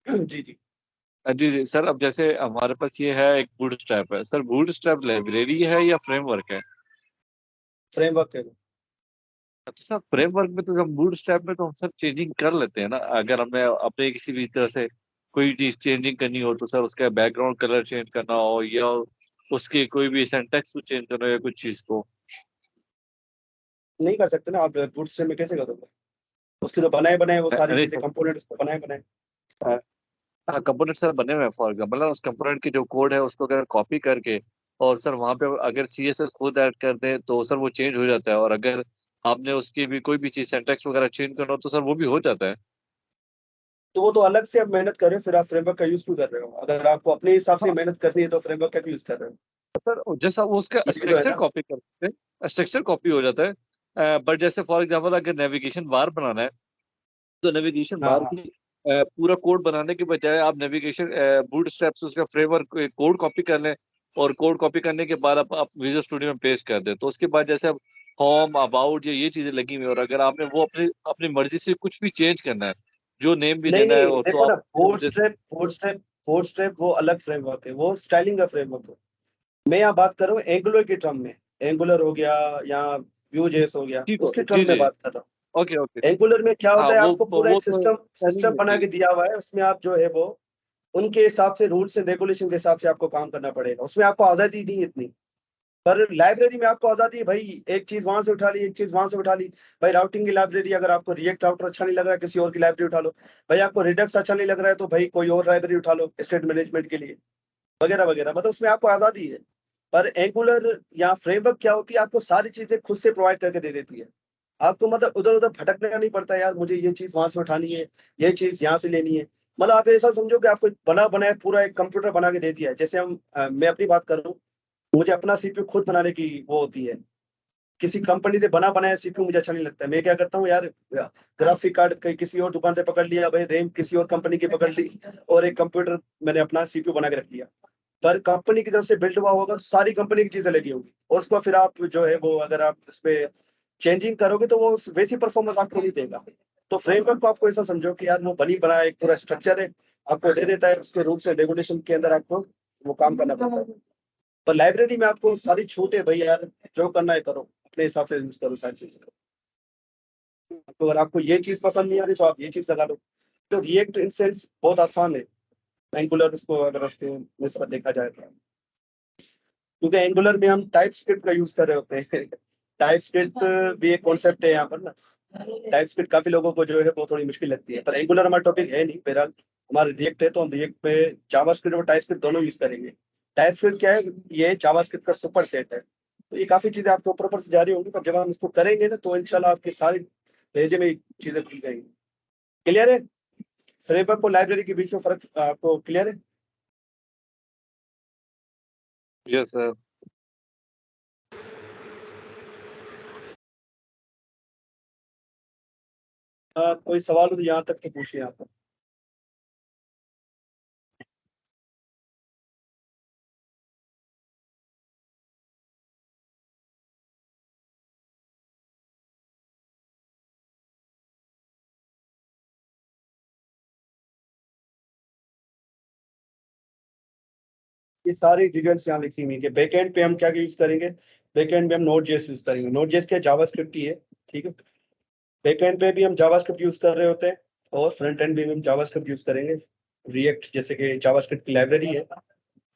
जी जी, जी जी सर, अब जैसे हमारे पास ये है एक बूटस्ट्रैप है सर, बूटस्ट्रैप लाइब्रेरी है या फ्रेमवर्क है? फ्रेमवर्क है। तो सर फ्रेमवर्क में तो हम बूटस्ट्रैप में तो हम सब चेंजिंग कर लेते हैं ना, अगर हमें अपने किसी भी तरह से कोई चीज चेंजिंग करनी हो तो सर उसका बैकग्राउंड कलर चेंज करना हो या उसके कोई भी सिंटैक्स को चेंज करना हो या कुछ चीज को। नहीं कर सकते ना आप, बूटस्ट्रैप में कैसे करोगे? उसके तो बनाए बनाए वो सारी नहीं चीजें, कंपोनेंट्स बनाए बनाए। सर, हाँ कंपोनेंट सर बने हुए हैं फॉर एग्जाम्पल, उस कंपोनेंट की जो कोड है उसको अगर कॉपी करके और सर वहाँ पे अगर CSS खुद ऐड कर दें तो सर वो चेंज हो जाता है, और अगर आपने उसकी भी कोई भी चीज सिंटैक्स वगैरह चेंज करना हो तो सर वो भी हो जाता है। तो वो तो अलग से आप मेहनत कर रहे हो, फिर आप फ्रेमवर्क का यूज क्यों कर रहे हो? अगर आपको अपने हिसाब से हाँ मेहनत करनी है तो फ्रेमवर्क का क्यों यूज कर रहे हो? सर, जैसा वो उसका ये भी तो है स्ट्रक्चर ना। कॉपी करते हैं, स्ट्रक्चर कॉपी हो जाता है, बट जैसे फॉर एग्जाम्पल अगर नेविगेशन बार बनाना है तो नेविगेशन हाँ बार हाँ, की पूरा कोड बनाने के बजाय आप नेविगेशन बूटस्ट्रैप से उसका फ्रेमवर्क कोड कॉपी कर लें, और कोड कॉपी करने के बाद आप विजुअल स्टूडियो में पेस्ट कर दें, तो उसके बाद जैसे अब होम अबाउट ये चीजें लगी हुई हैं, और अगर आपने वो अपनी अपनी मर्जी से कुछ भी चेंज करना है, जो नेम भी नहीं देना है, नहीं, और तो देखो ना, आप जैसे बूटस्ट्रैप वो अलग फ्रेमवर्क है, वो स्टाइलिंग का फ्रेमवर्क है। मैं यहाँ बात कर रहा हूँ एंगुलर की टर्म में। एंगुलर हो गया या व्यू जेएस हो गया, ठीक हो उसके जी टर्म में जी, बात कर रहा हूँ। Okay okay. एंगुलर में क्या हाँ होता है, वो आपको पूरा वो एक तो सिस्टम स्पेलिंग सिस्टम है बना जी। के दिया हुआ है, उसमें आप जो है वो उनके हिसाब से, रूल्स एंड रेगुलेशन के हिसाब से आपको काम करना पड़ेगा, उसमें आपको आजादी नहीं है इतनी। पर लाइब्रेरी में आपको आजादी है भाई, एक चीज वहां से उठा ली, एक चीज वहां से उठा ली। भाई राउटिंग की लाइब्रेरी, अगर आपको रिएक्ट राउटर अच्छा नहीं लग रहा है, किसी और की लाइब्रेरी उठा लो। भाई आपको रिडक्स अच्छा नहीं लग रहा है तो भाई कोई और लाइब्रेरी उठा लो स्टेट मैनेजमेंट के लिए, वगैरह वगैरह। मतलब उसमें आपको आजादी है। पर एंगुलर या फ्रेमवर्क क्या होती है, आपको सारी चीजें खुद से प्रोवाइड करके दे देती है। आपको मतलब उधर उधर भटकने का नहीं पड़ता यार, मुझे ये चीज वहां से उठानी है, ये चीज यहाँ से लेनी है। मतलब आप ऐसा समझो कि आपको बना बनाया पूरा एक कंप्यूटर बना के दे दिया है। जैसे मैं अपनी बात करूं, मुझे अपना सीपीयू खुद बनाने की वो होती है। किसी कंपनी से बना बनाया सीपीयू मुझे अच्छा नहीं लगता है। मैं क्या करता हूँ यार, ग्राफिक कार्ड किसी और दुकान से पकड़ लिया भाई, रैम किसी और कंपनी की पकड़ ली, और एक कंप्यूटर मैंने अपना सीपीयू बना के रख लिया। पर कंपनी की तरफ से बिल्ड हुआ होगा तो सारी कंपनी की चीजें लगी होगी, और उसको फिर आप जो है वो, अगर आप उस पर चेंजिंग करोगे तो वो वैसी परफॉर्मेंस आपको नहीं देगा। तो फ्रेमवर्क को आपको ऐसा समझो कि यार वो बनी बना एक पूरा स्ट्रक्चर है, आपको दे देता है, उसके रूल्स एंड रेगुलेशन के अंदर आपको वो काम करना पड़ता है। पर लाइब्रेरी में आपको सारी छूट है भाई यार, जो करना है करो, अपने हिसाब से यूज करो सारी चीजें। तो अगर आपको ये चीज पसंद नहीं आ रही तो आप ये चीज लगा लो। तो रिएक्ट इन सेंस बहुत आसान है, एंगुलर उसको अगर उसके निस्बत देखा जाए तो। क्योंकि एंगुलर में हम टाइप स्क्रिप्ट का यूज कर रहे होते हैं। टाइप स्क्रिप्ट भी एक कॉन्सेप्ट है यहाँ पर ना। टाइप स्क्रिप्ट काफी लोगों को जो है वो थोड़ी मुश्किल लगती है, पर एंगुलर हमारा टॉपिक है नहीं। बहरहाल हमारा रिएक्ट है तो हम रिएक्ट पे जावास्क्रिप्ट और टाइप स्क्रिप्ट दोनों यूज करेंगे। टाइप स्क्रिप्ट क्या है, ये जावास्क्रिप्ट का सुपर सेट है। तो ये काफी चीजें आपको ऊपर ऊपर से जारी होंगी, पर जब हम इसको करेंगे ना तो इंशाल्लाह आपकी सारी भेजे में चीजें खुल जाएंगी। क्लियर है? फ्रेमवर्क और लाइब्रेरी के बीच में फर्क आपको क्लियर है? Yes sir. कोई सवाल हो तो यहाँ तक तो पूछिए आप। ये सारी डिटेल्स यहाँ लिखी हुई है कि बैकएंड पे हम क्या यूज करेंगे। बैकएंड पे हम नोड जेएस यूज करेंगे। नोड जेएस क्या, जावास्क्रिप्ट ही है, ठीक है। बैकएंड पे भी हम जावास्क्रिप्ट यूज कर रहे होते हैं, और फ्रंट एंड पे भी हम जावास्क्रिप्ट यूज करेंगे। रिएक्ट जैसे कि जावास्क्रिप्ट की लाइब्रेरी है,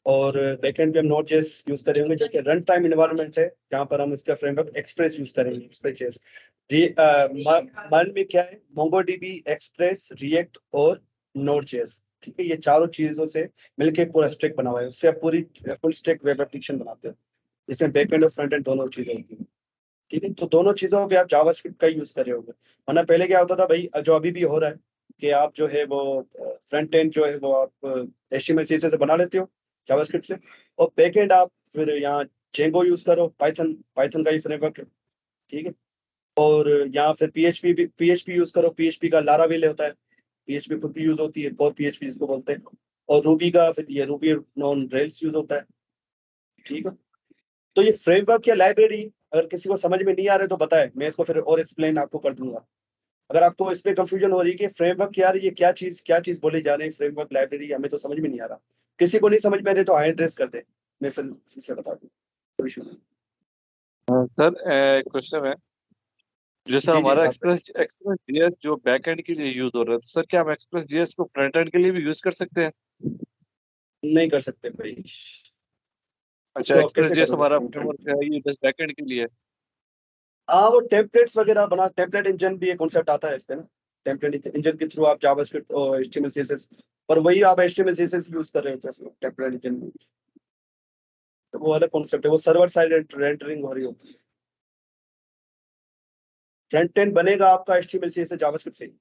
और बैकएंड पे हम नोड जेएस यूज करेंगे जो कि रन टाइम इन्वायरमेंट है, जहाँ पर हम इसका फ्रेमवर्क एक्सप्रेस यूज करेंगे। एक्सप्रेस मन में क्या है, मोंगोडीबी, एक्सप्रेस, रिएक्ट और नोड जेएस, ठीक है। ये चारों चीजों से मिलके पूरा स्टैक बना हुआ है, उससे आप पूरी फुल स्टैक वेब एप्लीकेशन बनाते हैं, इसमें बैकएंड और फ्रंट एंड दोनों चीजें होती हैं। ठीक है, तो दोनों चीजों पे आप जावास्क्रिप्ट का यूज कर रहे होगे। वरना पहले क्या होता था भाई, जो अभी भी हो रहा है कि आप जो है वो फ्रंट एंड जो है वो आप HTML CSS से बना लेते हो जावास्क्रिप्ट से, और बैक एंड आप फिर यहाँ जेंगो यूज करो, पाइथन पाइथन का ही फ्रेमवर्क है, ठीक है। और यहाँ फिर PHP यूज करो, PHP का लारावेल होता है, PHP खुद भी यूज होती है, और PHP जिसको बोलते हैं, और रूबी का फिर ये रूबी नॉन रेल्स यूज होता है, ठीक है। तो ये फ्रेमवर्क या लाइब्रेरी अगर किसी को समझ में नहीं आ रहा है तो बताए, मैं इसको फिर और एक्सप्लेन आपको कर दूंगा। अगर आपको इस पे कंफ्यूजन हो रही है कि फ्रेमवर्क क्या है, ये क्या चीज बोले जा रहे हैं, फ्रेमवर्क लाइब्रेरी, हमें तो समझ में नहीं आ रहा, किसी को नहीं समझ में आ रही तो आई एड्रेस कर दे, मैं फिर से बता दूँ, कोई इशू नहीं। सर क्वेश्चन है, जैसे जी हमारा साहब, एक्सप्रेस जीएस जो बैक एंड के लिए यूज हो रहा है, तो सर क्या हम एक्सप्रेस जीएस को फ्रंट एंड के लिए भी यूज कर सकते हैं? नहीं कर सकते भाई, अच्छा, उसको आप एक्सप्रेस कैसे जीएस करोगे हमारा फ्रंट एंड। फ्रेमवर्क है, ये बस बैक एंड के लिए है। हाँ, वो टेम्पलेट्स वगैरह बना, टेम्पलेट इंजन भी एक कॉन्सेप्ट आता है इस पे ना, टेम्पलेट इंजन के थ्रू आप जावास्क्रिप्ट और HTML CSS, पर वही आप HTML CSS यूज कर रहे हो टेम्पलेट इंजन में, तो वो अलग कॉन्सेप्ट है, वो सर्वर साइड रेंडरिंग हो रही होती है। फ्रंट एंड बनेगा आपका HTML CSS जावास्क्रिप्ट से ही।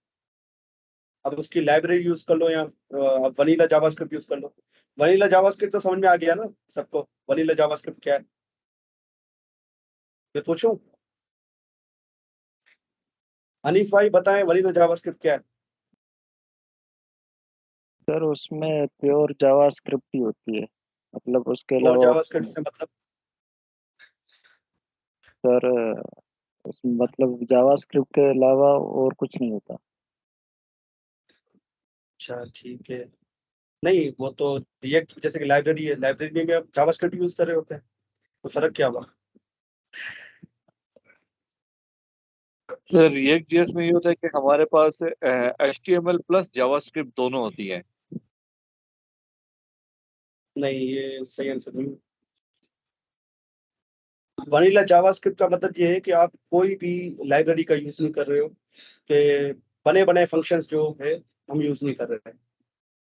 अब उसकी लाइब्रेरी यूज कर लो या आप वनीला जावास्क्रिप्ट यूज कर लो। वनीला जावास्क्रिप्ट तो समझ में आ गया ना सबको, वनीला जावास्क्रिप्ट क्या है, मैं पूछूं? हनीफ भाई बताएं वनीला जावास्क्रिप्ट क्या है। सर उसमें प्योर जावास्क्रिप्ट ही होती है, मतलब उसके और अलावा और जावास्क्रिप्ट से मतलब? सर उस मतलब जावास्क्रिप्ट के अलावा और कुछ नहीं होता। अच्छा ठीक है, नहीं वो तो रिएक्ट जैसे कि लाइब्रेरी है, लाइब्रेरी में आप जावास्क्रिप्ट यूज कर रहे होते हैं, तो फर्क क्या हुआ? सर रिएक्ट जेएस में ये होता है कि हमारे पास HTML प्लस जावास्क्रिप्ट दोनों होती है। नहीं, ये सही आंसर नहीं। वनीला जावास्क्रिप्ट का मतलब ये है कि आप कोई भी लाइब्रेरी का यूज नहीं कर रहे हो, कि बने बने फंक्शंस जो है हम यूज नहीं कर रहे हैं,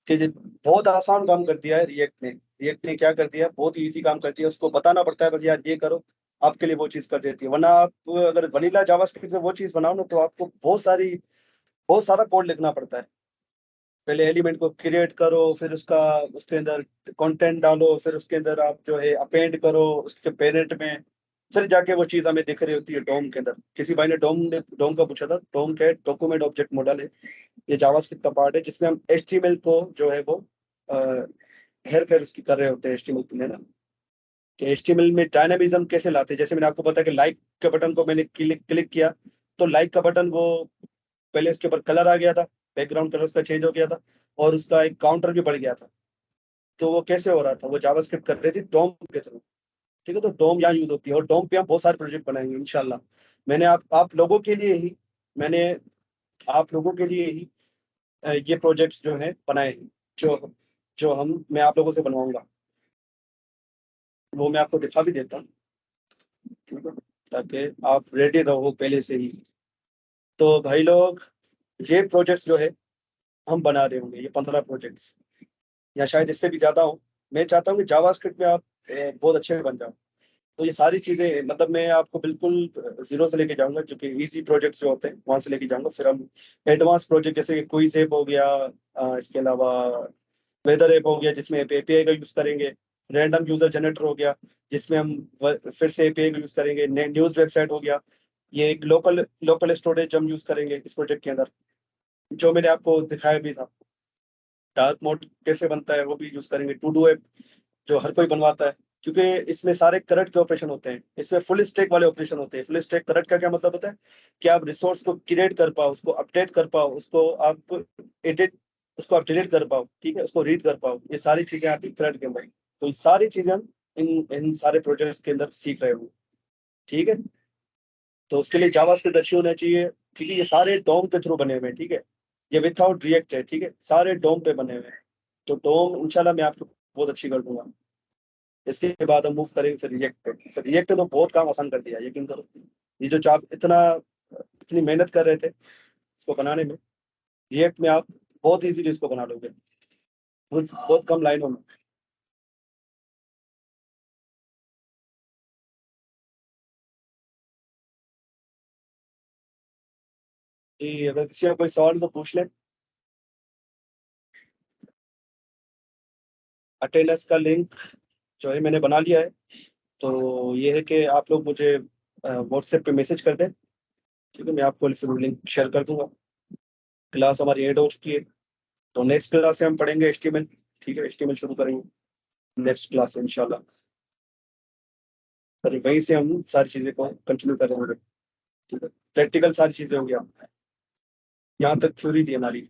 कि बहुत आसान काम कर दिया है रिएक्ट ने क्या कर दिया है, बहुत ही इजी काम कर दिया है, उसको बताना पड़ता है बस यार ये करो, आपके लिए वो चीज कर देती है। वरना आप अगर वनीला जावास्क्रिप्ट से वो चीज बनाओ ना, तो आपको बहुत सारा कोड लिखना पड़ता है। पहले एलिमेंट को क्रिएट करो, फिर उसके अंदर कंटेंट डालो, फिर उसके अंदर आप जो है अपेंड करो उसके पेरेंट में, फिर जाके वो चीज हमें दिख रही होती है डोम के अंदर। किसी भाई ने डोम का पूछा था, डोम क्या है? डॉक्यूमेंट ऑब्जेक्ट मॉडल है, ये जावास्क्रिप्ट का पार्ट है, जिसमें हम HTML को जो है वो हेर फेर उसकी कर रहे होते हैं HTML के लिए ना, कि HTML में डायनामिज्म कैसे लाते हैं। जैसे मैंने आपको बताया कि लाइक के बटन को मैंने क्लिक किया, तो लाइक का बटन वो पहले उसके ऊपर कलर आ गया था, बैकग्राउंड कलर उसका चेंज हो गया था, और उसका एक काउंटर भी बढ़ गया था। तो वो कैसे हो रहा था? वो जावास्क्रिप्ट कर रही थी डोम के थ्रू, ठीक है। तो डोम यहाँ यूज होती है, और डोम पे हम बहुत सारे प्रोजेक्ट बनाएंगे इंशाल्लाह। मैंने आप लोगों के लिए ही मैंने आप लोगों के लिए ही ये प्रोजेक्ट्स जो है बनाए हैं, जो जो मैं आप लोगों से बनवाऊंगा, वो मैं आपको दिखा भी देता हूँ, ठीक है, ताकि आप रेडी रहो पहले से ही। तो भाई लोग, ये प्रोजेक्ट्स जो है हम बना रहे होंगे, ये 15 प्रोजेक्ट्स, या शायद इससे भी ज्यादा हो। मैं चाहता हूँ कि जावास्क्रिप्ट में आप बहुत अच्छे बन जाओ। तो ये सारी चीजें मतलब मैं आपको बिल्कुल जीरो से लेके जाऊंगा, जो कि इजी प्रोजेक्ट्स जो होते हैं वहां से लेके जाऊंगा, फिर हम एडवांस प्रोजेक्ट जैसे कि क्विज ऐप हो गया, इसके अलावा वेदर ऐप हो गया जिसमें API का यूज करेंगे, रैंडम यूजर जनरेटर हो गया जिसमें हम फिर से API का यूज करेंगे, न्यूज वेबसाइट हो गया, ये एक लोकल लोकल स्टोरेज हम यूज करेंगे इस प्रोजेक्ट के अंदर, जो मैंने आपको दिखाया भी था। डार्क मोड कैसे बनता है वो भी यूज करेंगे, टू डू ऐप जो हर कोई बनवाता है, क्योंकि इसमें सारे करंट के ऑपरेशन होते हैं, इसमें फुल स्टैक वाले ऑपरेशन होते हैं। फुल स्टैक करंट का क्या मतलब होता है कि आप रिसोर्स को क्रिएट कर पाओ, उसको अपडेट कर पाओ, एडिट उसको आप डिलीट कर पाओ, ठीक है, उसको रीड कर पाओ, ये सारी चीजें आती है करंट के अंदर। तो ये सारी चीजें हम इन इन सारे प्रोजेक्ट्स के अंदर सीख रहे होंगे, ठीक है। तो उसके लिए जावास्क्रिप्ट अच्छी होना चाहिए, ठीक है। ये सारे डोम के थ्रू बने हुए हैं, ठीक है, ये विदाउट रिएक्ट है, ठीक है, सारे डोम पे बने हुए हैं। तो डोम इंशाल्लाह मैं आपको बहुत अच्छी कर दूंगा। इसके बाद हम मूव करेंगे फिर रिएक्ट पे। फिर रिएक्ट ने तो बहुत काम आसान कर दिया, यकीन करो। ये जो आप इतनी मेहनत कर रहे थे इसको बनाने में, रिएक्ट में आप बहुत इजीली इसको बना लोगे, बहुत कम लाइनों में। जी, अगर किसी का कोई सवाल तो पूछ लें। अटेंडेंस का लिंक जो है मैंने बना लिया है, तो ये है कि आप लोग मुझे व्हाट्सएप पे मैसेज कर दें, ठीक है, मैं आपको फिर लिंक शेयर कर दूंगा। क्लास हमारी एड हो चुकी है, तो नेक्स्ट क्लास से हम पढ़ेंगे HTML, ठीक है, HTML शुरू करेंगे नेक्स्ट क्लास से इंशाल्लाह। फिर वहीं से हम सारी चीज़ें को कंटिन्यू करेंगे, ठीक है। प्रैक्टिकल सारी चीज़ें होंगी, आप यहाँ तक थ्योरी थी हमारी।